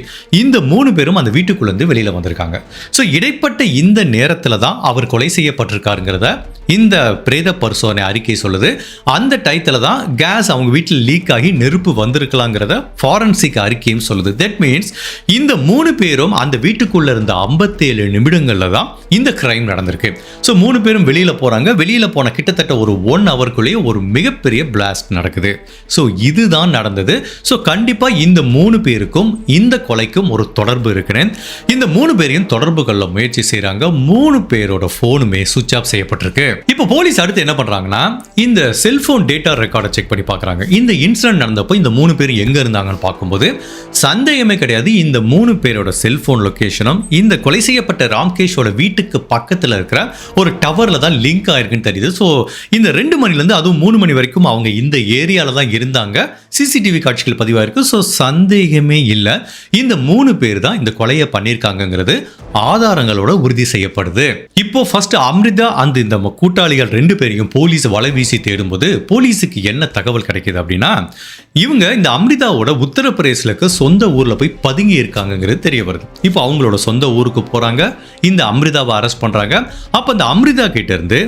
இந்த 3 பேரும் அந்த வீட்டுக்குள்ள இருந்து வெளியில வந்திருக்காங்க. ஸோ இடைப்பட்ட இந்த நேரத்துல தான் அவர் கொலை செய்யப்பட்டிருக்காருங்கிறத இந்த பிரேத பரிசோதனை அறிக்கை சொல்லுது. அந்த டயத்துல தான் கேஸ் அவங்க வீட்டில் லீக் ஆகி நெருப்பு வந்திருக்கலாங்கிறத ஃபாரன்சிக் அறிக்கையும் சொல்லுது. தட் மீன்ஸ் இந்த 3 பேரும் அந்த வீட்டுக்குள்ள இருந்த 57 நிமிடங்கள்ல தான் இந்த கிரைம் நடந்திருக்கு. ஸோ 3 பேரும் வெளியில போறாங்க. வெளியில போன கிட்டத்தட்ட ஒரு 1 ஹவருக்குள்ளேயே ஒரு மிகப்பெரிய பிளாஸ்ட் நடக்குது. ஸோ இதுதான் நடந்தது. ஸோ கண்டிப்பா இந்த 3 பேருக்கும் இந்த கொலைக்கும் ஒரு தொடர்பு இருக்குன்னு இந்த 3 பேரையும் தொடர்பு கொள்ள முயற்சி செய்யறாங்க. 3 பேரோட போனுமே சுவிட்ச் ஆஃப் செய்யப்பட்டிருக்கு. இப்போ போலீஸ் அடுத்து என்ன பண்றாங்கன்னா இந்த செல்போன் டேட்டா ரெக்கார்டை செக் பண்ணி பார்க்கறாங்க. இந்த இன்சிடென்ட் நடந்தப்போ இந்த 3 பேர் எங்க இருந்தாங்கன்னு பார்க்கும்போது சந்தேகமே கிடையாது, இந்த 3 பேரோட செல்போன் லொகேஷனும் இந்த கொலை செய்யப்பட்ட ராம்கேஷோட வீட்டுக்கு பக்கத்தில் இருக்கிற ஒரு டவர்ல தான் லிங்க் ஆயிருக்குன்னு தெரியுது. ஸோ இந்த 2 மணிலேருந்து அதுவும் 3 மணி வரைக்கும் அவங்க இந்த ஏரியால தான் இருந்தாங்க. சிசிடிவி காட்சிகள் பதிவாயிருக்கு. ஸோ சந்தேகமே இல்லை, இந்த 3 பேர் தான் இந்த கொலையை பண்ணியிருக்காங்கிறது ஆதாரங்களோட உறுதி செய்யப்படுது. இப்போ ஃபர்ஸ்ட் அம்ரிதா அந்த இந்த கூட்டாளிகள் 2 பேரையும் போலீஸ் வலை வீசி தேடும்போது போலீஸுக்கு என்ன தகவல் கிடைக்குது அப்படின்னா, இவங்க இந்த அம்ரிதாவோட உத்தரப்பிரதேசலுக்கு சொந்த ஊர்ல போய் பதுங்கி இருக்காங்கிறது தெரிய வருது. இப்போ அவங்களோட சொந்த ஊருக்கு போறாங்க, இந்த அம்ரிதாவை அரெஸ்ட் பண்றாங்க. அப்ப அந்த அம்ரிதா கிட்ட இருந்து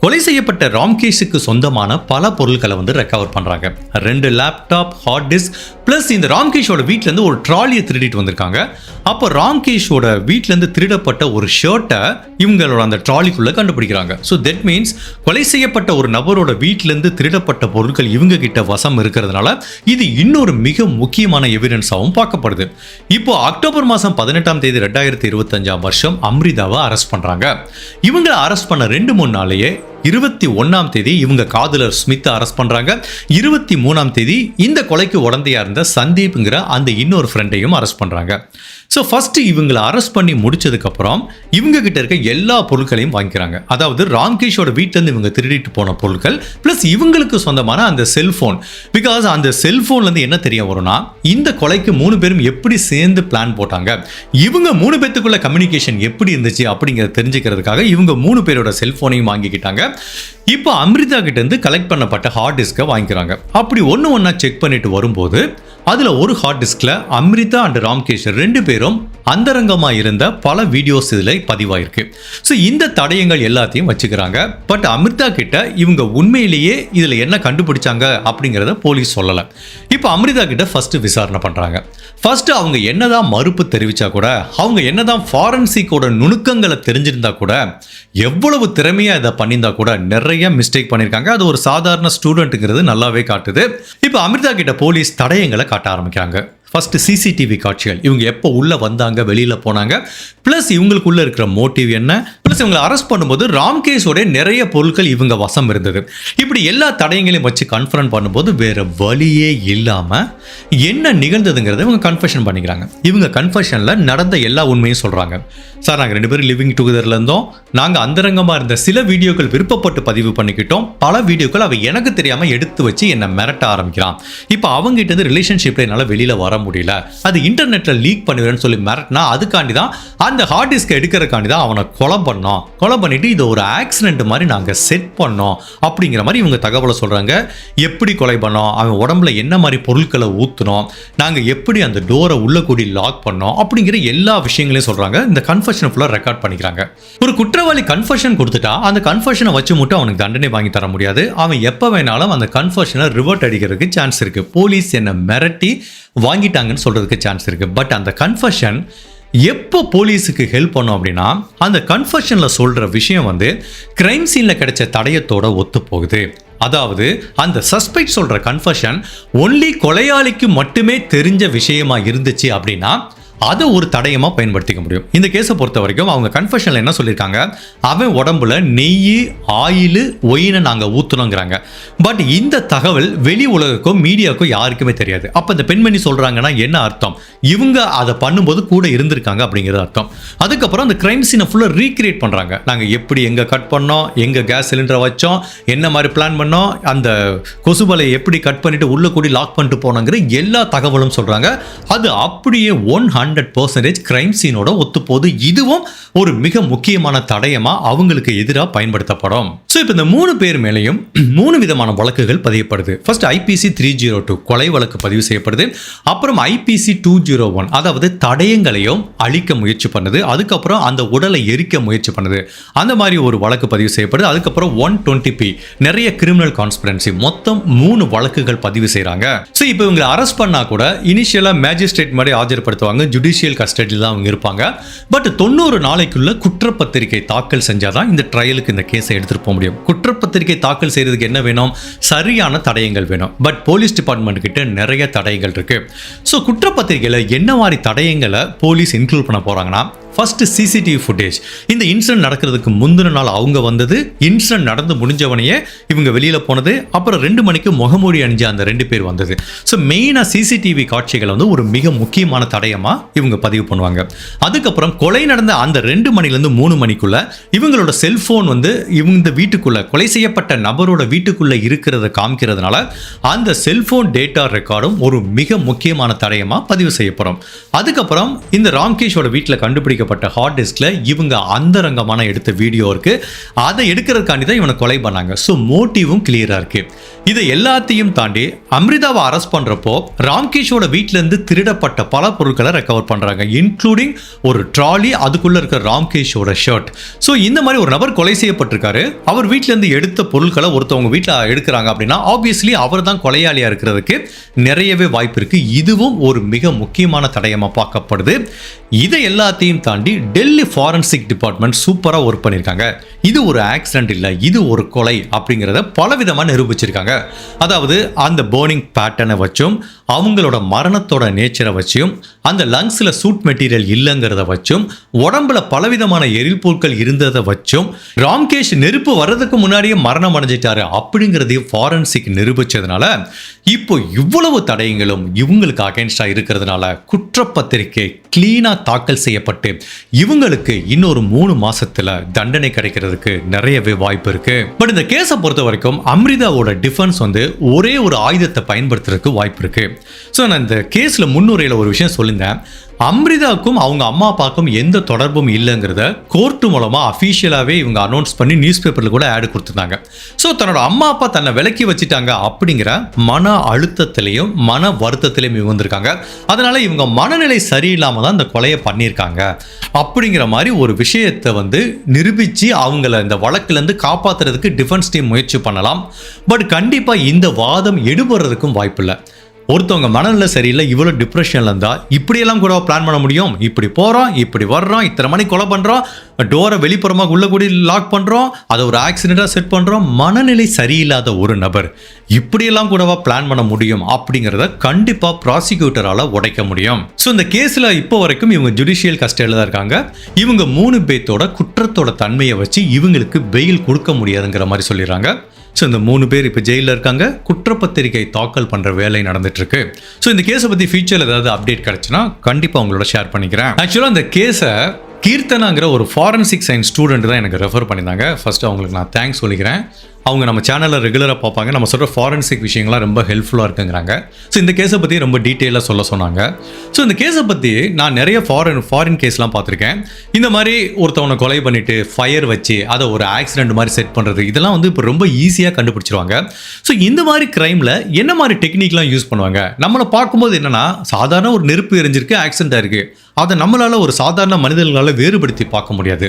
கொலை செய்யப்பட்ட ராம்கேஷுக்கு சொந்தமான பல பொருட்களை ரெக்கவர் பண்றாங்க. 2 லேப்டாப், ஹார்ட் டிஸ்க், பிளஸ் இந்த ராம்கேஷோட வீட்ல இருந்து ஒரு ட்ராலியை திருடிட்டு வந்திருக்காங்க. அப்போ ராம்கேஷோட வீட்ல இருந்து திருடப்பட்ட ஒரு ஷர்ட்டை இவங்களோட அந்த ட்ராலிக்குள்ள கண்டுபிடிக்கிறாங்க. ஸோ தட் மீன்ஸ் கொலை செய்யப்பட்ட ஒரு நபரோட வீட்ல இருந்து திருடப்பட்ட பொருட்கள் இவங்க கிட்ட வசம் இருக்கிறதுனால இது இன்னொரு மிக முக்கியமான எவிடன்ஸாகவும் பார்க்கப்படுது. இப்போ அக்டோபர் மாதம் 18ஆம் தேதி 2025ஆம் வருஷம் அம்ரிதாவை அரெஸ்ட் பண்றாங்க. இவங்களை அரெஸ்ட் பண்ண 2-3 நாளையே 21ஆம் தேதி இவங்க காதலர் ஸ்மித்தை அரெஸ்ட் பண்றாங்க. 23ஆம் தேதி இந்த கொலைக்கு உடந்தையா இருந்த சந்தீப்ங்கிற அந்த இன்னொரு ஃப்ரெண்டையும் அரெஸ்ட் பண்றாங்க. ஸோ ஃபர்ஸ்ட் இவங்களை அரெஸ்ட் பண்ணி முடிச்சதுக்கு அப்புறம் இவங்க கிட்ட இருக்க எல்லா பொருட்களையும் வாங்கிக்கிறாங்க. அதாவது ராம்கேஷோட வீட்டில இருந்து இவங்க திருடிட்டு போன பொருட்கள் பிளஸ் இவங்களுக்கு சொந்தமான அந்த செல்போன். பிகாஸ் அந்த செல்போன்ல இருந்து என்ன தெரிய வரும்னா, இந்த கொலைக்கு 3 பேரும் எப்படி சேர்ந்து பிளான் போட்டாங்க, இவங்க 3 பேத்துக்குள்ள கம்யூனிகேஷன் எப்படி இருந்துச்சு அப்படிங்கிறத தெரிஞ்சுக்கிறதுக்காக இவங்க 3 பேரோட செல்போனையும் வாங்கிக்கிட்டாங்க. இப்போ அம்ரிதா கிட்ட இருந்து கலெக்ட் பண்ணப்பட்ட ஹார்ட் டிஸ்கை வாங்கிக்கிறாங்க. அப்படி ஒண்ணா செக் பண்ணிட்டு வரும்போது அதுல ஒரு ஹார்ட் டிஸ்க்ல அம்ரிதா அண்ட் ராம்கேஷ் 2 பேரும் அந்தரங்கமா இருந்த பல வீடியோஸ் இதுல பதிவாயிருக்கு. ஸோ இந்த தடயங்கள் எல்லாத்தையும் வச்சுக்கிறாங்க. பட் அமிர்தா கிட்ட இவங்க உண்மையிலேயே இதுல என்ன கண்டுபிடிச்சாங்க அப்படிங்கிறத போலீஸ் சொல்லல. இப்போ அமிர்தா கிட்ட ஃபர்ஸ்ட் விசாரணை பண்றாங்க. ஃபர்ஸ்ட் அவங்க என்னதான் மறுப்பு தெரிவிச்சா கூட, அவங்க என்னதான் ஃபாரன்சிக்கோட நுணுக்கங்களை தெரிஞ்சிருந்தா கூட, எவ்வளவு திறமையா இதை பண்ணியிருந்தா கூட நிறைய மிஸ்டேக் பண்ணியிருக்காங்க. அது ஒரு சாதாரண ஸ்டூடெண்ட்டுங்கிறது நல்லாவே காட்டுது. இப்போ அமிர்தா கிட்ட போலீஸ் தடயங்களை காட்ட ஆரம்பிக்கிறாங்க. ஃபர்ஸ்ட் சிசிடிவி காட்சிகள், இவங்க எப்போ உள்ள வந்தாங்க, வெளியில போனாங்க, பிளஸ் இவங்களுக்குள்ள இருக்கிற மோட்டிவ் என்ன, பிளஸ் இவங்களை அரெஸ்ட் பண்ணும்போது ராம்கேஷோட நிறைய பொருட்கள் இவங்க வசம் இருந்தது. இப்படி எல்லா தடயங்களையும் வச்சு கன்ஃபரன்ட் பண்ணும்போது வேற வழியே இல்லாம என்ன நிகழ்ந்ததுங்கிறத இவங்க கன்ஃபெஷன் பண்ணிக்கிறாங்க. இவங்க கன்ஃபெஷன்ல நடந்த எல்லா உண்மையும் சொல்றாங்க. சார், நாங்கள் 2 பேரும் லிவிங் டுகெதர்ல இருந்தோம், நாங்கள் அந்தரங்கமா இருந்த சில வீடியோக்கள் விருப்பப்பட்டு பதிவு பண்ணிக்கிட்டோம், பல வீடியோக்கள் அவ எனக்கு தெரியாம எடுத்து வச்சு என்ன மிரட்ட ஆரம்பிக்கிறான். இப்போ அவங்க கிட்ட இருந்து ரிலேஷன்ஷிப்ல என்னால வெளியில வர முடியல, அது இன்டர்நெட்ல லீக் பண்ணிடுறேன்னு சொல்லி மிரட்டினா, அதுக்காண்டி தான் அந்த ஹார்ட் டிஸ்கை எடுக்கிறக்காண்டி தான் அவனை கொலை பண்ணோம், கொலை பண்ணிட்டு இது ஒரு ஆக்சிடென்ட் மாதிரி நாங்கள் செட் பண்ணோம் அப்படிங்கிற மாதிரி இவங்க தகவலை சொல்றாங்க. எப்படி கொலை பண்ணோம், அவன் உடம்புல என்ன மாதிரி பொருட்களை ஊத்துனோம், நாங்கள் எப்படி அந்த டோரை உள்ள கூடி லாக் பண்ணோம் அப்படிங்கிற எல்லா விஷயங்களையும் சொல்றாங்க. இந்த கன்ஃபெஷன் ஃபுல்லாக ரெக்கார்ட் பண்ணிக்கிறாங்க. ஒரு குற்றவாளி கன்ஃபெஷன் கொடுத்துட்டா அந்த கன்ஃபெஷனை வச்சு மட்டும் அவனுக்கு தண்டனை வாங்கி தர முடியாது. அவன் எப்போ வேணாலும் அந்த கன்ஃபெஷனை ரிவர்ட் அடிக்கிறதுக்கு சான்ஸ் இருக்கு. போலீஸ் என்ன மிரட்டி வாங்கிட்டாங்கன்னு சொல்றதுக்கு சான்ஸ் இருக்கு. பட் அந்த கன்ஃபெஷன் எப்போ போலீஸுக்கு ஹெல்ப் பண்ணும் அப்படின்னா, அந்த கன்ஃபெஷன்ல சொல்ற விஷயம் கிரைம் சீன்ல கிடைச்ச தடயத்தோட ஒத்து போகுது. அதாவது அந்த சஸ்பெக்ட் சொல்ற கன்ஃபெஷன் ஒன்லி கொலையாளிக்கு மட்டுமே தெரிஞ்ச விஷயமா இருந்துச்சு அப்படின்னா அதை ஒரு தடயமாக பயன்படுத்திக்க முடியும். இந்த கேஸை பொறுத்த வரைக்கும் அவங்க கன்ஃபெஷனில் என்ன சொல்லியிருக்காங்க, அவன் உடம்புல நெய், ஆயில், ஒயினை நாங்கள் ஊற்றுனோங்கிறாங்க. பட் இந்த தகவல் வெளி உலகக்கும் மீடியாவுக்கும் யாருக்குமே தெரியாது. அப்போ இந்த பெண்மணி சொல்கிறாங்கன்னா என்ன அர்த்தம், இவங்க அதை பண்ணும்போது கூட இருந்திருக்காங்க அப்படிங்கிறது அர்த்தம். அதுக்கப்புறம் அந்த கிரைம் சீனை ஃபுல்லாக ரீக்ரியேட் பண்ணுறாங்க. நாங்கள் எப்படி எங்கே கட் பண்ணோம், எங்கே கேஸ் சிலிண்டரை வச்சோம், என்ன மாதிரி பிளான் பண்ணோம், அந்த கொசுபலையை எப்படி கட் பண்ணிட்டு உள்ள கூடி லாக் பண்ணிட்டு போனோங்கிற எல்லா தகவலும் சொல்றாங்க. அது அப்படியே 100% கிரைம் சீனோட ஒத்துப்போது. இதுவும் ஒரு மிக முக்கியமான தடயமா அவங்களுக்கு எதிராக பயன்படுத்தப்படும். ஸோ இப்போ இந்த 3 பேர் மேலேயும் 3 விதமான வழக்குகள் பதியப்படுது. ஃபர்ஸ்ட் IPC 302 கொலை வழக்கு பதிவு செய்யப்படுது. அப்புறம் IPC 201 அதாவது தடயங்களையும் அழிக்க முயற்சி பண்ணுது. அதுக்கப்புறம் அந்த உடலை எரிக்க முயற்சி பண்ணுது. அந்த மாதிரி ஒரு வழக்கு பதிவு செய்யப்படுது. அதுக்கப்புறம் 120P நிறைய கிரிமினல் கான்ஸ்பிரன்சி, மொத்தம் 3 வழக்குகள் பதிவு செய்றாங்க. ஸோ இப்போ இவங்களை அரெஸ்ட் பண்ணா கூட இனிஷியலா மேஜிஸ்ட்ரேட் மாதிரி ஆஜர்படுத்துவாங்க, ஜுடிஷியல் கஸ்டடியில் தான் அவங்க இருப்பாங்க. பட் 90 நாளைக்குள்ள குற்றப்பத்திரிகை தாக்கல் செஞ்சாதான் இந்த ட்ரையலுக்கு இந்த கேஸை எடுத்துட்டு போக முடியும். குற்றப்பத்திரிகை தாக்கல் செய்யறதுக்கு என்ன வேணும், சரியான தடயங்கள் வேணும். பட் போலீஸ் டிபார்ட்மெண்ட் கிட்ட நிறைய தடயங்கள் இருக்கு. ஸோ குற்றப்பத்திரிகையில் என்ன மாதிரி தடயங்களை போலீஸ் இன்க்ளூட் பண்ண போறாங்கன்னா, ஃபர்ஸ்ட் CCTV ஃபுட்டேஜ். இந்த இன்சிடென்ட் நடக்கிறதுக்கு முந்தின நாள் அவங்க வந்தது, இன்சிடென்ட் நடந்து முடிஞ்சவனையே இவங்க வெளியில போனது, அப்புறம் 2 மணிக்கு முகமூடி அணிஞ்ச அந்த 2 பேர் வந்தது. ஸோ மெயினாக CCTV காட்சிகளை வந்து ஒரு மிக முக்கியமான தடயமா இவங்க பதிவு பண்ணுவாங்க. அதுக்கப்புறம் கொலை நடந்த அந்த 2 மணிலேருந்து 3 மணிக்குள்ள இவங்களோட செல்போன் வந்து இவங்க வீட்டுக்குள்ள, கொலை செய்யப்பட்ட நபரோட வீட்டுக்குள்ள இருக்கிறத காமிக்கிறதுனால அந்த செல்போன் டேட்டா ரெக்கார்டும் ஒரு மிக முக்கியமான தடயமா பதிவு செய்யப்படும். அதுக்கப்புறம் இந்த ராம்கேஷோட வீட்டில் கண்டுபிடிக்கப்பட்ட ஹார்ட் டிஸ்க்ல இவங்க அந்தரங்கமான எடுத்த வீடியோ இருக்கு. அதை எடுக்கிறதுக்காண்டி தான் இவனை கொலை பண்ணாங்க. ஸோ மோட்டிவும் கிளியரா இருக்கு. இதை எல்லாத்தையும் தாண்டி அம்ரிதாவை அரெஸ்ட் பண்றப்போ ராம்கேஷோட வீட்டில இருந்து திருடப்பட்ட பல பொருட்களை ரெக்கவர் பண்றாங்க, இன்க்ளூடிங் ஒரு ட்ராலி, அதுக்குள்ள இருக்கிற ராம்கேஷோட ஷர்ட். ஸோ இந்த மாதிரி ஒரு நபர் கொலை செய்யப்பட்டிருக்காரு, அவர் வீட்டில இருந்து எடுத்த பொருட்களை ஒருத்தவங்க வீட்டில் எடுக்கிறாங்க அப்படின்னா ஆப்வியஸ்லி அவர் தான் கொலையாளியா இருக்கிறதுக்கு நிறையவே வாய்ப்பு இருக்கு. இதுவும் ஒரு மிக முக்கியமான தடயமா பார்க்கப்படுது. இதை எல்லாத்தையும் தாண்டி டெல்லி ஃபாரன்சிக் டிபார்ட்மெண்ட் சூப்பரா ஒர்க் பண்ணியிருக்காங்க. இது ஒரு ஆக்சிடென்ட் இல்லை, இது ஒரு கொலை அப்படிங்கிறத பலவிதமாக நிரூபிச்சிருக்காங்க. அதாவது அந்த பர்னிங் பேட்டர்னை வச்சும், அவங்களோட மரணத்தோட நேச்சரை வச்சும், அந்த லங்ஸ்ல சூட் மெட்டீரியல் இல்லைங்கிறத வச்சும், உடம்புல பலவிதமான எரிபொருட்கள் இருந்ததை வச்சும், ராம்கேஷ் நெருப்பு வர்றதுக்கு முன்னாடியே மரணம் அடைஞ்சிட்டாரு அப்படிங்கிறதையும் ஃபாரன்சிக் நிரூபிச்சதுனால இப்போ இவ்வளவு தடயங்களும் இவங்களுக்கு அகைன்ஸ்டா இருக்கிறதுனால குற்றப்பத்திரிகை கிளீனா தாக்கல் செய்யப்பட்டு இவங்களுக்கு இன்னொரு 3 மாசத்துல தண்டனை கிடைக்கிறதுக்கு நிறையவே வாய்ப்பு இருக்கு. பட் இந்த கேஸை பொறுத்த வரைக்கும் அம்ரிதாவோட டிஃபென்ஸ் வந்து ஒரே ஒரு ஆயுதத்தை பயன்படுத்துறதுக்கு வாய்ப்பு இருக்கு. ஸோ நான் இந்த கேஸ்ல முன்னுரையில் ஒரு விஷயம் சொல்லியிருந்தேன். அம்ரிதாவுக்கும் அவங்க அம்மா அப்பாவுக்கும் எந்த தொடர்பும் இல்லைங்கிறத கோர்ட்டு மூலமா அஃபீஷியலாகவே இவங்க அனௌன்ஸ் பண்ணி நியூஸ் பேப்பரில் கூட ஆட் கொடுத்துருந்தாங்க. ஸோ தன்னோட அம்மா அப்பா தன்னை விலக்கி வச்சுட்டாங்க அப்படிங்கிற மன அழுத்தத்திலையும் மன வருத்தத்திலையும் இவங்க வந்திருக்காங்க. அதனால இவங்க மனநிலை சரியில்லாம தான் இந்த கொலையை பண்ணியிருக்காங்க அப்படிங்கிற மாதிரி ஒரு விஷயத்தை வந்து நிரூபித்து அவங்கள இந்த வழக்கிலேருந்து காப்பாற்றுறதுக்கு டிஃபென்ஸ் டீம் முயற்சி பண்ணலாம். பட் கண்டிப்பாக இந்த வாதம் எடுபடுறதுக்கும் வாய்ப்பு இல்லை. ஒருத்தவங்க மனநிலை சரியில்லை, இவ்வளோ டிப்ரெஷன்ல இருந்தா இப்படியெல்லாம் கூட பிளான் பண்ண முடியும். இப்படி போகிறோம், இப்படி வர்றோம், இத்தனை மணி கொலை பண்ணுறோம், டோரை வெளிப்புறமாக உள்ள கூடி லாக் பண்ணுறோம், அதை ஒரு ஆக்சிடென்ட்டாக செட் பண்ணுறோம். மனநிலை சரியில்லாத ஒரு நபர் இப்படியெல்லாம் கூடவா பிளான் பண்ண முடியும் அப்படிங்கிறத கண்டிப்பாக ப்ராசிக்யூட்டரால் உடைக்க முடியும். ஸோ இந்த கேஸில் இப்போ வரைக்கும் இவங்க ஜுடிஷியல் கஸ்டடியில் தான் இருக்காங்க. இவங்க 3 பேர்த்தோட குற்றத்தோட தன்மையை வச்சு இவங்களுக்கு பெயில் கொடுக்க முடியாதுங்கிற மாதிரி சொல்லிடுறாங்க. ஸோ இந்த 3 பேர் இப்போ ஜெயிலில் இருக்காங்க. குற்றப்பத்திரிகை தாக்கல் பண்ணுற வேலை நடந்துட்டு இருக்கு. ஸோ இந்த கேஸை பற்றி ஃபியூச்சரில் ஏதாவது அப்டேட் கிடைச்சுன்னா கண்டிப்பாக உங்களோட ஷேர் பண்ணிக்கிறேன். ஆக்சுவலாக இந்த கேஸை கீர்த்தனாங்கிற ஒரு ஃபாரன்சிக் சயின்ஸ் ஸ்டூடெண்ட் தான் எனக்கு ரெஃபர் பண்ணியிருந்தாங்க. ஃபர்ஸ்ட் அவங்களுக்கு நான் தேங்க்ஸ் சொல்லிக்கிறேன். அவங்க நம்ம சேனலில் ரெகுலராக பார்ப்பாங்க. நம்ம சொல்கிற ஃபாரன்சிக் விஷயங்கள்லாம் ரொம்ப ஹெல்ப்ஃபுல்லாக இருக்குங்கிறாங்க. ஸோ இந்த கேஸை பற்றி ரொம்ப டீட்டெயிலாக சொல்ல சொன்னாங்க. ஸோ இந்த கேஸை பற்றி நான் நிறைய ஃபாரின் கேஸ்லாம் பார்த்துருக்கேன். இந்த மாதிரி ஒருத்தவனை கொலை பண்ணிவிட்டு ஃபயர் வச்சு அதை ஒரு ஆக்சிடென்ட் மாதிரி செட் பண்ணுறது, இதெல்லாம் வந்து இப்போ ரொம்ப ஈஸியாக கண்டுபிடிச்சிருவாங்க. ஸோ இந்த மாதிரி க்ரைமில் என்ன மாதிரி டெக்னிக்லாம் யூஸ் பண்ணுவாங்க? நம்மளை பார்க்கும்போது என்னென்னா சாதாரண ஒரு நெருப்பு எரிஞ்சிருக்கு, ஆக்சிடென்ட் இருக்குது, அதை நம்மளால் ஒரு சாதாரண மனிதர்களால் வேறுபடுத்தி பார்க்க முடியாது.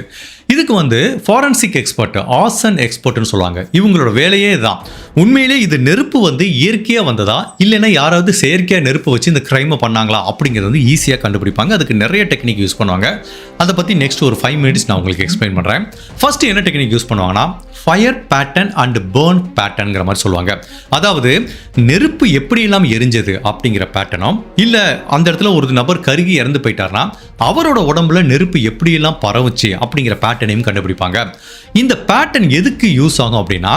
இதுக்கு வந்து ஃபாரன்சிக் எக்ஸ்பர்ட், ஆசன் எக்ஸ்பர்ட்னு சொல்லுவாங்க. இவங்களோட வேலையே தான் உண்மையிலே இது நெருப்பு வந்து இயற்கையாக வந்ததா இல்லைன்னா யாராவது செயற்கையாக நெருப்பு வச்சு இந்த க்ரைமை பண்ணாங்களா அப்படிங்கிறது வந்து ஈஸியாக கண்டுபிடிப்பாங்க. அதுக்கு நிறைய டெக்னிக் யூஸ் பண்ணுவாங்க. அதை பற்றி நெக்ஸ்ட் ஒரு 5 மினிட்ஸ் நான் உங்களுக்கு எக்ஸ்பிளைன் பண்ணுறேன். ஃபர்ஸ்ட் என்ன டெக்னிக் யூஸ் பண்ணுவாங்கன்னா, ஃபயர் பேட்டர்ன் அண்ட் பேர்ன் பேட்டர்ன்ங்கிற மாதிரி சொல்லுவாங்க. அதாவது நெருப்பு எப்படியெல்லாம் எரிஞ்சது அப்படிங்கிற பேட்டர்னும், இல்லை அந்த இடத்துல ஒரு நபர் கருகி இறந்து போயிட்டார்னா அவரோட உடம்புல நெருப்பு எப்படியெல்லாம் பரவுச்சு அப்படிங்கிற பேட்டர்னையும் கண்டுபிடிப்பாங்க. இந்த பேட்டர்ன் எதுக்கு யூஸ் ஆகும் அப்படின்னா,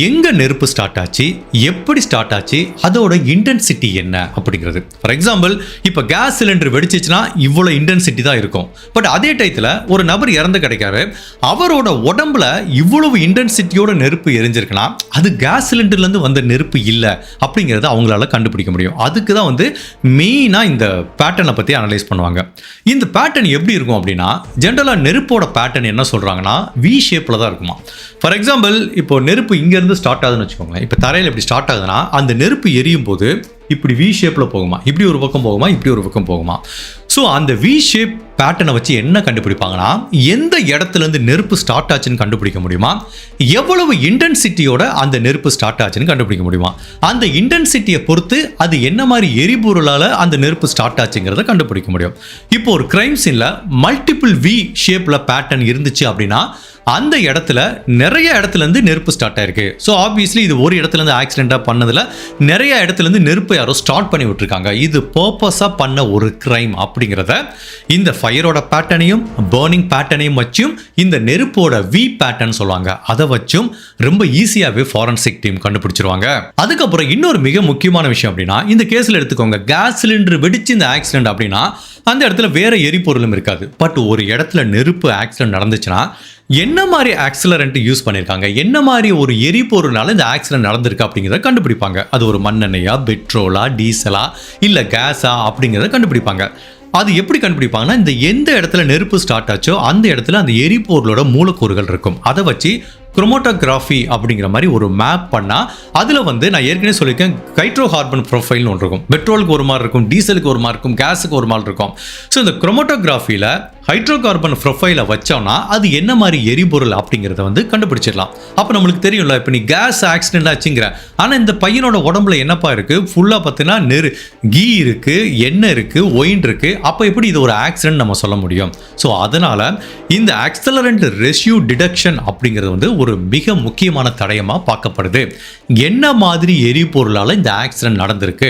எங்க நெருப்பு ஸ்டார்ட் ஆச்சு, எப்படி ஸ்டார்ட் ஆச்சு, அதோட இன்டென்சிட்டி என்ன அப்படிங்கிறது. ஃபார் எக்ஸாம்பிள், இப்போ கேஸ் சிலிண்டர் வெடிச்சிச்சுன்னா இவ்வளோ இன்டென்சிட்டி தான் இருக்கும். பட் அதே டயத்தில் ஒரு நபர் இறந்து கிடைக்காரு, அவரோட உடம்புல இவ்வளவு இன்டென்சிட்டியோட நெருப்பு எரிஞ்சிருக்குன்னா அது கேஸ் சிலிண்டர்லேருந்து வந்த நெருப்பு இல்லை அப்படிங்கிறத அவங்களால கண்டுபிடிக்க முடியும். அதுக்கு தான் வந்து மெயினாக இந்த பேட்டர்னை பற்றி அனலைஸ் பண்ணுவாங்க. இந்த பேட்டர்ன் எப்படி இருக்கும் அப்படின்னா, ஜென்ரலாக நெருப்போட பேட்டர்ன் என்ன சொல்கிறாங்கன்னா வி ஷேப்பில் தான் இருக்குமா. ஃபார் எக்ஸாம்பிள், இப்போ நெருப்பு இங்கேருந்து ஸ்டார்ட் ஆகுதுன்னு வச்சுக்கோங்களேன். இப்போ தரையில் எப்படி ஸ்டார்ட் ஆகுதுன்னா அந்த நெருப்பு எரியும் போது இப்படி வி ஷேப்பில் போகுமா, இப்படி ஒரு பக்கம் போகுமா, இப்படி ஒரு பக்கம் போகுமா. ஸோ அந்த வி ஷேப் பேட்டர்னை வச்சு என்ன கண்டுபிடிப்பாங்கன்னா, எந்த இடத்துலேருந்து நெருப்பு ஸ்டார்ட் ஆச்சுன்னு கண்டுபிடிக்க முடியுமா, எவ்வளவு இன்டென்சிட்டியோட அந்த நெருப்பு ஸ்டார்ட் ஆச்சுன்னு கண்டுபிடிக்க முடியுமா, அந்த இன்டென்சிட்டியை பொறுத்து அது என்ன மாதிரி எரிபொருளால் அந்த நெருப்பு ஸ்டார்ட் ஆச்சுங்கிறத கண்டுபிடிக்க முடியும். இப்போ ஒரு கிரைம் சீனில் மல்டிபிள் வி ஷேப்பில் பேட்டர்ன் இருந்துச்சு அப்படின்னா அந்த இடத்துல நிறைய இடத்துலேருந்து நெருப்பு ஸ்டார்ட் ஆயிருக்கு. ஸோ ஆப்வியஸ்லி இது ஒரு இடத்துலேருந்து ஆக்சிடென்ட்டாக பண்ணதில் நிறைய இடத்துலேருந்து நெருப்பு யாரோ ஸ்டார்ட் பண்ணி விட்டுருக்காங்க. இது பர்பஸாக பண்ண ஒரு கிரைம் அப்படிங்கிறத இந்த ஃபயரோட பேட்டர்னையும் பர்னிங் பேட்டர்னையும் வச்சும் இந்த நெருப்போட வி பேட்டர்ன் சொல்லுவாங்க. அதை வச்சும் ரொம்ப ஈஸியாகவே ஃபாரன்சிக் டீம் கண்டுபிடிச்சிருவாங்க. அதுக்கப்புறம் இன்னொரு மிக முக்கியமான விஷயம் அப்படின்னா, இந்த கேஸில் எடுத்துக்கோங்க, கேஸ் சிலிண்டர் வெடிச்சு இந்த ஆக்சிடென்ட் அப்படின்னா அந்த இடத்துல வேற எரிபொருளும் இருக்காது. பட் ஒரு இடத்துல நெருப்பு ஆக்சிடென்ட் நடந்துச்சுன்னா என்ன மாதிரி ஆக்சிலரண்ட் யூஸ் பண்ணியிருக்காங்க, என்ன மாதிரி ஒரு எரிபொருள்னால இந்த ஆக்சிடென்ட் நடந்திருக்கு அப்படிங்கிறத கண்டுபிடிப்பாங்க. அது ஒரு மண்ணெண்ணெயா, பெட்ரோலா, டீசலா, இல்லை கேஸா அப்படிங்கிறத கண்டுபிடிப்பாங்க. அது எப்படி கண்டுபிடிப்பாங்கன்னா, இந்த எந்த இடத்துல நெருப்பு ஸ்டார்ட் ஆச்சோ அந்த இடத்துல அந்த எரிபொருளோட மூலக்கூறுகள் இருக்கும். அதை வச்சு குரோமோட்டோகிராஃபி அப்படிங்கிற மாதிரி ஒரு மேப் பண்ணால் அதில் வந்து நான் ஏற்கனவே சொல்லியிருக்கேன், ஹைட்ரோ கார்பன் ப்ரொஃபைல்னு ஒன்று இருக்கும். பெட்ரோலுக்கு ஒரு மாதிரி இருக்கும், டீசலுக்கு ஒரு மாதிரி இருக்கும், கேஸுக்கு ஒரு மாதிரி இருக்கும். ஸோ இந்த குரோமோட்டோகிராஃபியில் ஹைட்ரோ கார்பன் ப்ரொஃபைலை வச்சோம்னா அது என்ன மாதிரி எரிபொருள் அப்படிங்கிறத வந்து கண்டுபிடிச்சிடலாம். அப்போ நம்மளுக்கு தெரியும்ல, இப்போ நீ கேஸ் ஆக்சிடென்ட் ஆச்சுங்கிற, ஆனால் இந்த பையனோட உடம்புல என்னப்பா இருக்குது, ஃபுல்லாக பார்த்தீங்கன்னா கீ இருக்குது, எண்ணெய் இருக்குது, ஒயின் இருக்குது. அப்போ எப்படி இது ஒரு ஆக்சிடென்ட் நம்ம சொல்ல முடியும்? ஸோ அதனால் இந்த ஆக்சலரண்ட் ரெசியூ டிடக்ஷன் அப்படிங்கிறது வந்து ஒரு மிக முக்கியமான தடயமாக பார்க்கப்படுது. என்ன மாதிரி எரிபொருளால் இந்த ஆக்சிடென்ட் நடந்திருக்கு,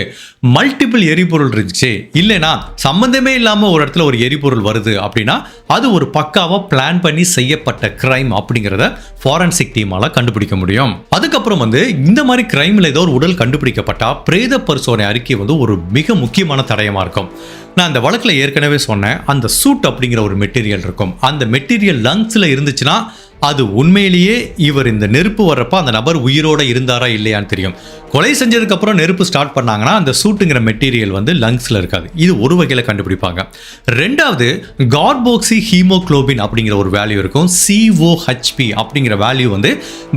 மல்டிபிள் எரிபொருள் இருந்துச்சு, இல்லைனா சம்பந்தமே இல்லாமல் ஒரு இடத்துல ஒரு எரிபொருள் வருது அப்படின்னா அது ஒரு பக்காவாக பிளான் பண்ணி செய்யப்பட்ட கிரைம் அப்படிங்கிறத ஃபாரன்சிக் டீமால கண்டுபிடிக்க முடியும். அதுக்கப்புறம் வந்து இந்த மாதிரி கிரைமில் ஏதோ ஒரு உடல் கண்டுபிடிக்கப்பட்டா பிரேத பரிசோதனை அறிக்கை வந்து ஒரு மிக முக்கியமான தடயமாக இருக்கும். நான் அந்த வழக்கில் ஏற்கனவே சொன்னேன், அந்த சூட் அப்படிங்கிற ஒரு மெட்டீரியல் இருக்கும். அந்த மெட்டீரியல் லங்ஸில் இருந்துச்சுன்னா அது உண்மையிலேயே இவர் இந்த நெருப்பு வர்றப்ப அந்த நபர் உயிரோட இருந்தாரா இல்லையான்னு தெரியும். கொலை செஞ்சதுக்கப்புறம் நெருப்பு ஸ்டார்ட் பண்ணாங்கன்னா அந்த சூட்டுங்கிற மெட்டீரியல் வந்து லங்ஸில் இருக்காது. இது ஒரு வகையில் கண்டுபிடிப்பாங்க. ரெண்டாவது, கார்போக்சி ஹீமோக்ளோபின் அப்படிங்கிற ஒரு வேல்யூ இருக்கும். COHP அப்படிங்கிற வேல்யூ வந்து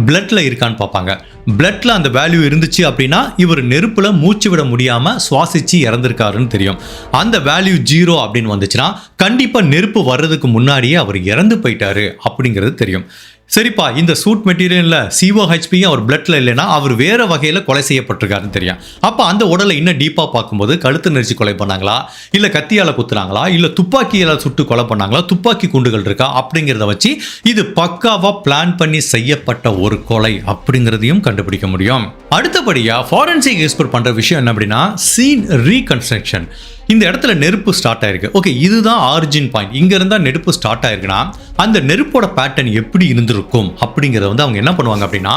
பிளட்ல இருக்கான்னு பார்ப்பாங்க. பிளட்ல அந்த வேல்யூ இருந்துச்சு அப்படின்னா இவர் நெருப்புல மூச்சு விட முடியாம சுவாசிச்சு இறந்திருக்காருன்னு தெரியும். அந்த வேல்யூ 0 அப்படின்னு வந்துச்சுன்னா கண்டிப்பா நெருப்பு வர்றதுக்கு முன்னாடியே அவர் இறந்து போயிட்டாரு அப்படிங்கிறது தெரியும். சரிப்பா, இந்த சூட் மெட்டீரியல்ல COHP அவர் பிளட்ல இல்லைன்னா அவர் வேற வகையில கொலை செய்யப்பட்டிருக்காருன்னு தெரியும். அப்ப அந்த உடலை இன்னும் டீப்பா பார்க்கும்போது கழுத்து நெரிச்சு கொலை பண்ணாங்களா, இல்ல கத்தியால குத்துனாங்களா, இல்ல துப்பாக்கியால சுட்டு கொலை பண்ணாங்களா, துப்பாக்கி குண்டுகள் இருக்கா அப்படிங்கிறத வச்சு இது பக்காவா பிளான் பண்ணி செய்யப்பட்ட ஒரு கொலை அப்படிங்கிறதையும் கண்டுபிடிக்க முடியும். அடுத்தபடியா ஃபாரன்சிக் எக்ஸ்பர்ட் பண்ற விஷயம் என்ன அப்படின்னா, சீன் ரீகன்ஸ்ட்ரக்ஷன். இந்த இடத்துல நெருப்பு ஸ்டார்ட் ஆயிருக்கு, ஓகே, இதுதான் ஆரிஜின் பாயிண்ட், இங்க இருந்தா நெருப்பு ஸ்டார்ட் ஆயிருக்குன்னா அந்த நெருப்போட பேட்டர்ன் எப்படி இருந்திருக்கும் அப்படிங்கிறத வந்து அவங்க என்ன பண்ணுவாங்க அப்படின்னா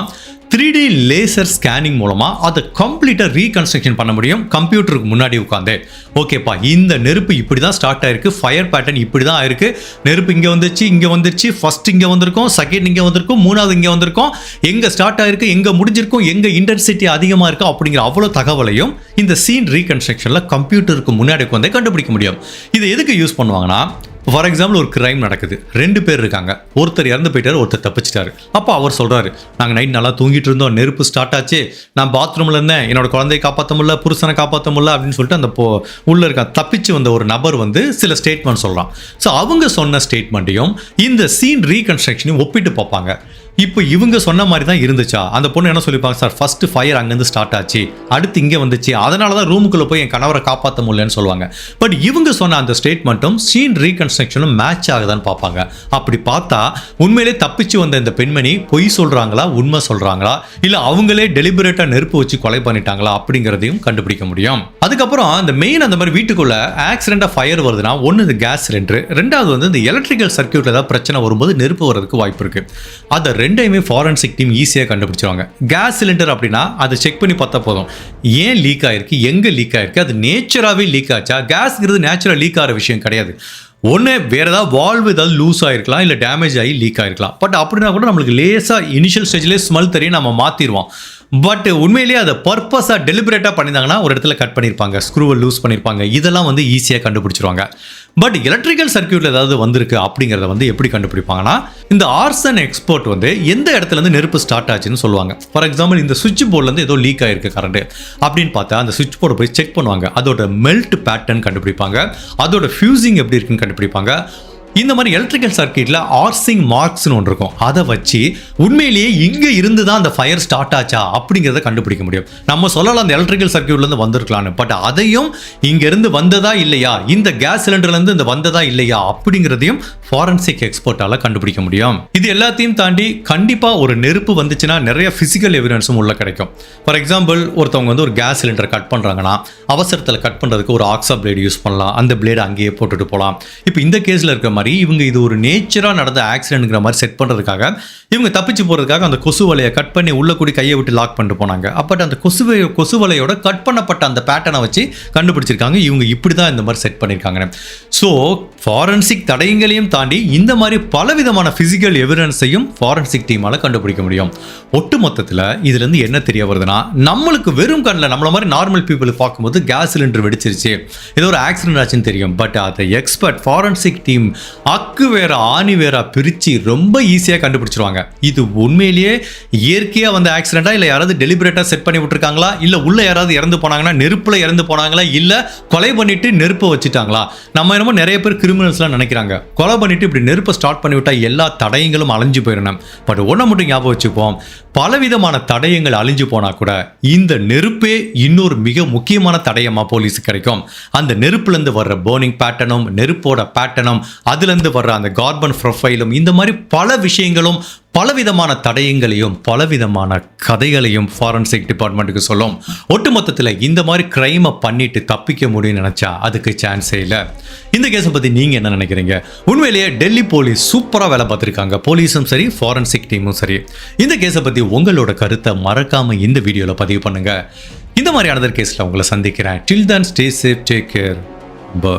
3D லேசர் ஸ்கேனிங் மூலமாக அதை கம்ப்ளீட்டாக ரீகன்ஸ்ட்ரக்ஷன் பண்ண முடியும் கம்ப்யூட்டருக்கு முன்னாடி உட்காந்து. ஓகேப்பா, இந்த நெருப்பு இப்படி தான் ஸ்டார்ட் ஆயிருக்கு, ஃபயர் பேட்டர்ன் இப்படி தான் ஆயிருக்கு, நெருப்பு இங்கே வந்துருச்சு, ஃபர்ஸ்ட் இங்கே வந்திருக்கும், செகண்ட் இங்கே வந்திருக்கும், மூணாவது இங்கே வந்திருக்கும், எங்கே ஸ்டார்ட் ஆயிருக்கு, எங்கே முடிஞ்சிருக்கும், எங்கே இன்டென்சிட்டி அதிகமாக இருக்கும் அப்படிங்கிற அவ்வளோ தகவலையும் இந்த சீன் ரீகன்ஸ்ட்ரக்ஷனில் கம்ப்யூட்டருக்கு முன்னாடி உட்காந்து கண்டுபிடிக்க முடியும். இதை எதுக்கு யூஸ் பண்ணுவாங்கன்னா, ஃபார் எக்ஸாம்பிள் ஒரு கிரைம் நடக்குது, 2 பேர் இருக்காங்க, ஒருத்தர் இறந்து போயிட்டாரு, ஒருத்தர் தப்பிச்சிட்டாரு. அப்போ அவர் சொல்றாரு, நாங்கள் நைட் நல்லா தூங்கிட்டு இருந்தோம், நெருப்பு ஸ்டார்ட் ஆச்சு, நான் பாத்ரூம்ல இருந்தேன், என்னோட குழந்தையை காப்பாற்ற முடியல, புருஷனை காப்பாற்ற முடியல அப்படின்னு சொல்லிட்டு அந்த உள்ள இருக்க தப்பிச்சு வந்த ஒரு நபர் வந்து சில ஸ்டேட்மெண்ட் சொல்றான். ஸோ அவங்க சொன்ன ஸ்டேட்மெண்ட்டையும் இந்த சீன் ரீகன்ஸ்ட்ரக்ஷனையும் ஒப்பிட்டு பார்ப்பாங்க. இப்போ இவங்க சொன்ன மாதிரி தான் இருந்துச்சா? அந்த பொண்ணு என்ன சொல்லிப்பாங்க, சார் ஃபர்ஸ்ட் ஃபயர் அங்கேருந்து ஸ்டார்ட் ஆச்சு, அடுத்து இங்கே வந்துச்சு, அதனால தான் ரூமுக்குள்ளே போய் என் கணவரை காப்பாற்ற முடியலன்னு சொல்லுவாங்க. பட் இவங்க சொன்ன அந்த ஸ்டேட்மெண்ட்டும் சீன் ரீகன்ஸ்ட்ரக்ஷனும் மேட்ச் ஆகுதான்னு பார்ப்பாங்க. அப்படி பார்த்தா உண்மையிலே தப்பிச்சு வந்த இந்த பெண்மணி பொய் சொல்கிறாங்களா, உண்மை சொல்கிறாங்களா, இல்லை அவங்களே டெலிபரேட்டாக நெருப்பு வச்சு கொலை பண்ணிட்டாங்களா அப்படிங்கிறதையும் கண்டுபிடிக்க முடியும். அதுக்கப்புறம் அந்த மெயின் அந்த மாதிரி வீட்டுக்குள்ள ஆக்சிடென்ட்டாக ஃபயர் வருதுன்னா, ஒன்று இந்த கேஸ் சிலிண்டர், ரெண்டாவது வந்து இந்த எலக்ட்ரிக்கல் சர்க்யூட்டில் ஏதாவது பிரச்சனை வரும்போது நெருப்பு வர்றதுக்கு வாய்ப்பு இருக்குது. அதை ரெண்டையுமே ஃபாரன்சிக் டீம் ஈஸியாக கண்டுபிடிச்சிருவாங்க. கேஸ் சிலிண்டர் அப்படின்னா அதை செக் பண்ணி பார்த்தா போதும், ஏன் லீக் ஆயிருக்கு, எங்கே லீக் ஆயிருக்கு, அது நேச்சராகவே லீக் ஆச்சா? கேஸ்ங்கிறது நேச்சுரல் லீக் ஆகிற விஷயம் கிடையாது. ஒன்று வேறு ஏதாவது வால்வு ஏதாவது லூஸ் ஆகிருக்கலாம், இல்லை டேமேஜ் ஆகி லீக் ஆகிருக்கலாம். பட் அப்படின்னா கூட நம்மளுக்கு லேசாக இனிஷியல் ஸ்டேஜ்லேயே ஸ்மெல் தெரியும், நம்ம மாற்றிடுவோம். பட் உண்மையிலேயே அதை பர்பஸாக டெலிபரேட்டாக பண்ணியிருந்தாங்கன்னா ஒரு இடத்துல கட் பண்ணியிருப்பாங்க, ஸ்க்ரூவை லூஸ் பண்ணியிருப்பாங்க, இதெல்லாம் வந்து ஈஸியாக கண்டுபிடிச்சிருவாங்க. பட் எலக்ட்ரிக்கல் சர்க்யூட்டில் ஏதாவது வந்திருக்கு அப்படிங்கிறத வந்து எப்படி கண்டுபிடிப்பாங்கன்னா, இந்த ஆர்சன் எக்ஸ்பர்ட் வந்து எந்த இடத்துலேருந்து நெருப்பு ஸ்டார்ட் ஆச்சுன்னு சொல்லுவாங்க. ஃபார் எக்ஸாம்பிள் இந்த சுவிட்ச் போர்ட்லேருந்து ஏதோ லீக் ஆகிருக்கு கரண்ட் அப்படின்னு பார்த்தா அந்த சுவிட்ச் போர்டை போய் செக் பண்ணுவாங்க, அதோட மெல்ட் பேட்டர்ன் கண்டுபிடிப்பாங்க, அதோட ஃபியூசிங் எப்படி இருக்குன்னு கண்டுபிடிப்பாங்க. இந்த மாதிரி எலக்ட்ரிக்கல் சர்க்யூட்டில் ஆர்சிங் மார்க்ஸ்னு ஒன்று இருக்கும், அதை வச்சு உண்மையிலேயே இங்கே இருந்து தான் அந்த ஃபயர் ஸ்டார்ட் ஆச்சா அப்படிங்கிறத கண்டுபிடிக்க முடியும். நம்ம சொல்லலாம் அந்த எலக்ட்ரிக்கல் சர்க்யூட்லேருந்து வந்திருக்கலான்னு, பட் அதையும் இங்கேருந்து வந்ததா இல்லையா, இந்த கேஸ் சிலிண்டர்லேருந்து இந்த வந்ததா இல்லையா அப்படிங்கிறதையும் ஃபாரன்சிக் எக்ஸ்பர்ட்டால் கண்டுபிடிக்க முடியும். இது எல்லாத்தையும் தாண்டி கண்டிப்பாக ஒரு நெருப்பு வந்துச்சுன்னா நிறைய ஃபிசிக்கல் எவிடன்ஸும் உள்ள கிடைக்கும். ஃபார் எக்ஸாம்பிள் ஒருத்தவங்க வந்து ஒரு கேஸ் சிலிண்டர் கட் பண்ணுறாங்கன்னா அவசரத்தில் கட் பண்ணுறதுக்கு ஒரு ஆக்ஸா பிளேடு யூஸ் பண்ணலாம், அந்த பிளேடு அங்கேயே போட்டுட்டு போகலாம். இப்போ இந்த கேஸில் இருக்க இவங்க இது ஒரு நேச்சரா நடந்த ஆக்சிடென்ட்ங்கிற மாதிரி செட் பண்றதுக்காக இவங்க தப்பிச்சு போறதுக்காக அந்த கொசு வலையை கட் பண்ணி உள்ள கூடி கையை விட்டு லாக் பண்ணிட்டு போனாங்க. அப்பட் அந்த கொசு வலையோட கட் பண்ணப்பட்ட அந்த பேட்டர்னை வச்சு கண்டுபிடிச்சிருக்காங்க இவங்க இப்படி தான் இந்த மாதிரி செட் பண்ணியிருக்காங்க. ஸோ ஃபாரன்சிக் தடயங்களையும் தாண்டி இந்த மாதிரி பலவிதமான பிசிக்கல் எவிடன்ஸையும் ஃபாரன்சிக் டீமால கண்டுபிடிக்க முடியும். ஒட்டு மொத்தத்தில் இதுல இருந்து என்ன தெரிய வருதுன்னா, நம்மளுக்கு வெறும் கண்ணில் நம்மள மாதிரி நார்மல் பீப்புள் பார்க்கும்போது கேஸ் சிலிண்டர் வெடிச்சிருச்சு, ஏதோ ஒரு ஆக்சிடென்ட் ஆச்சுன்னு தெரியும். பட் அதை எக்ஸ்பர்ட் ஃபாரன்சிக் டீம் அக்கு வேற ஆணி வேற பிரிச்சு ரொம்ப ஈஸியாக கண்டுபிடிச்சிருவாங்க. இது உண்மையிலேயே இயற்கையாக வந்த ஆக்சிடென்ட்டா, இல்லை யாராவது டெலிபரேட்டாக செட் பண்ணி விட்டுருக்காங்களா, இல்லை உள்ள யாராவது இறந்து போனாங்கன்னா நெருப்புல இறந்து போனாங்களா, இல்லை கொலை பண்ணிட்டு நெருப்பை வச்சுட்டாங்களா. நம்ம என்னமோ நிறைய பேர் கிரிமினல்ஸ்லாம் நினைக்கிறாங்க, கொலை பண்ணிட்டு இப்படி நெருப்பை ஸ்டார்ட் பண்ணி விட்டா எல்லா தடயங்களும் அழிஞ்சு போயிடணும். பட் ஒன்றை மட்டும் ஞாபகம் வச்சுப்போம், பலவிதமான தடயங்கள் அழிஞ்சு போனா கூட இந்த நெருப்பே இன்னொரு மிக முக்கியமான தடயமா போலீஸுக்கு கிடைக்கும். அந்த நெருப்புல இருந்து வர்ற பர்னிங் பேட்டர்னும், நெருப்போட பேட்டர்னும், அதுல இருந்து வர்ற அந்த கார்பன் ப்ரொஃபைலும், இந்த மாதிரி பல விஷயங்களும் பலவிதமான தடயங்களையும் பலவிதமான கதைகளையும் ஃபாரன்சிக் டிபார்ட்மெண்ட்டுக்கு சொல்லும். ஒட்டுமொத்தத்தில் இந்த மாதிரி கிரைமை பண்ணிட்டு தப்பிக்க முடியும்னு நினைச்சா அதுக்கு சான்ஸே இல்லை. இந்த கேஸை பற்றி நீங்கள் என்ன நினைக்கிறீங்க? உண்மையிலேயே டெல்லி போலீஸ் சூப்பராக வேலை பார்த்துருக்காங்க, போலீஸும் சரி ஃபாரன்சிக் டீமும் சரி. இந்த கேஸை பற்றி உங்களோட கருத்தை மறக்காம இந்த வீடியோவில் பதிவு பண்ணுங்க. இந்த மாதிரி அனதர் கேஸில் உங்களை சந்திக்கிறேன். Till then stay safe, take care, by.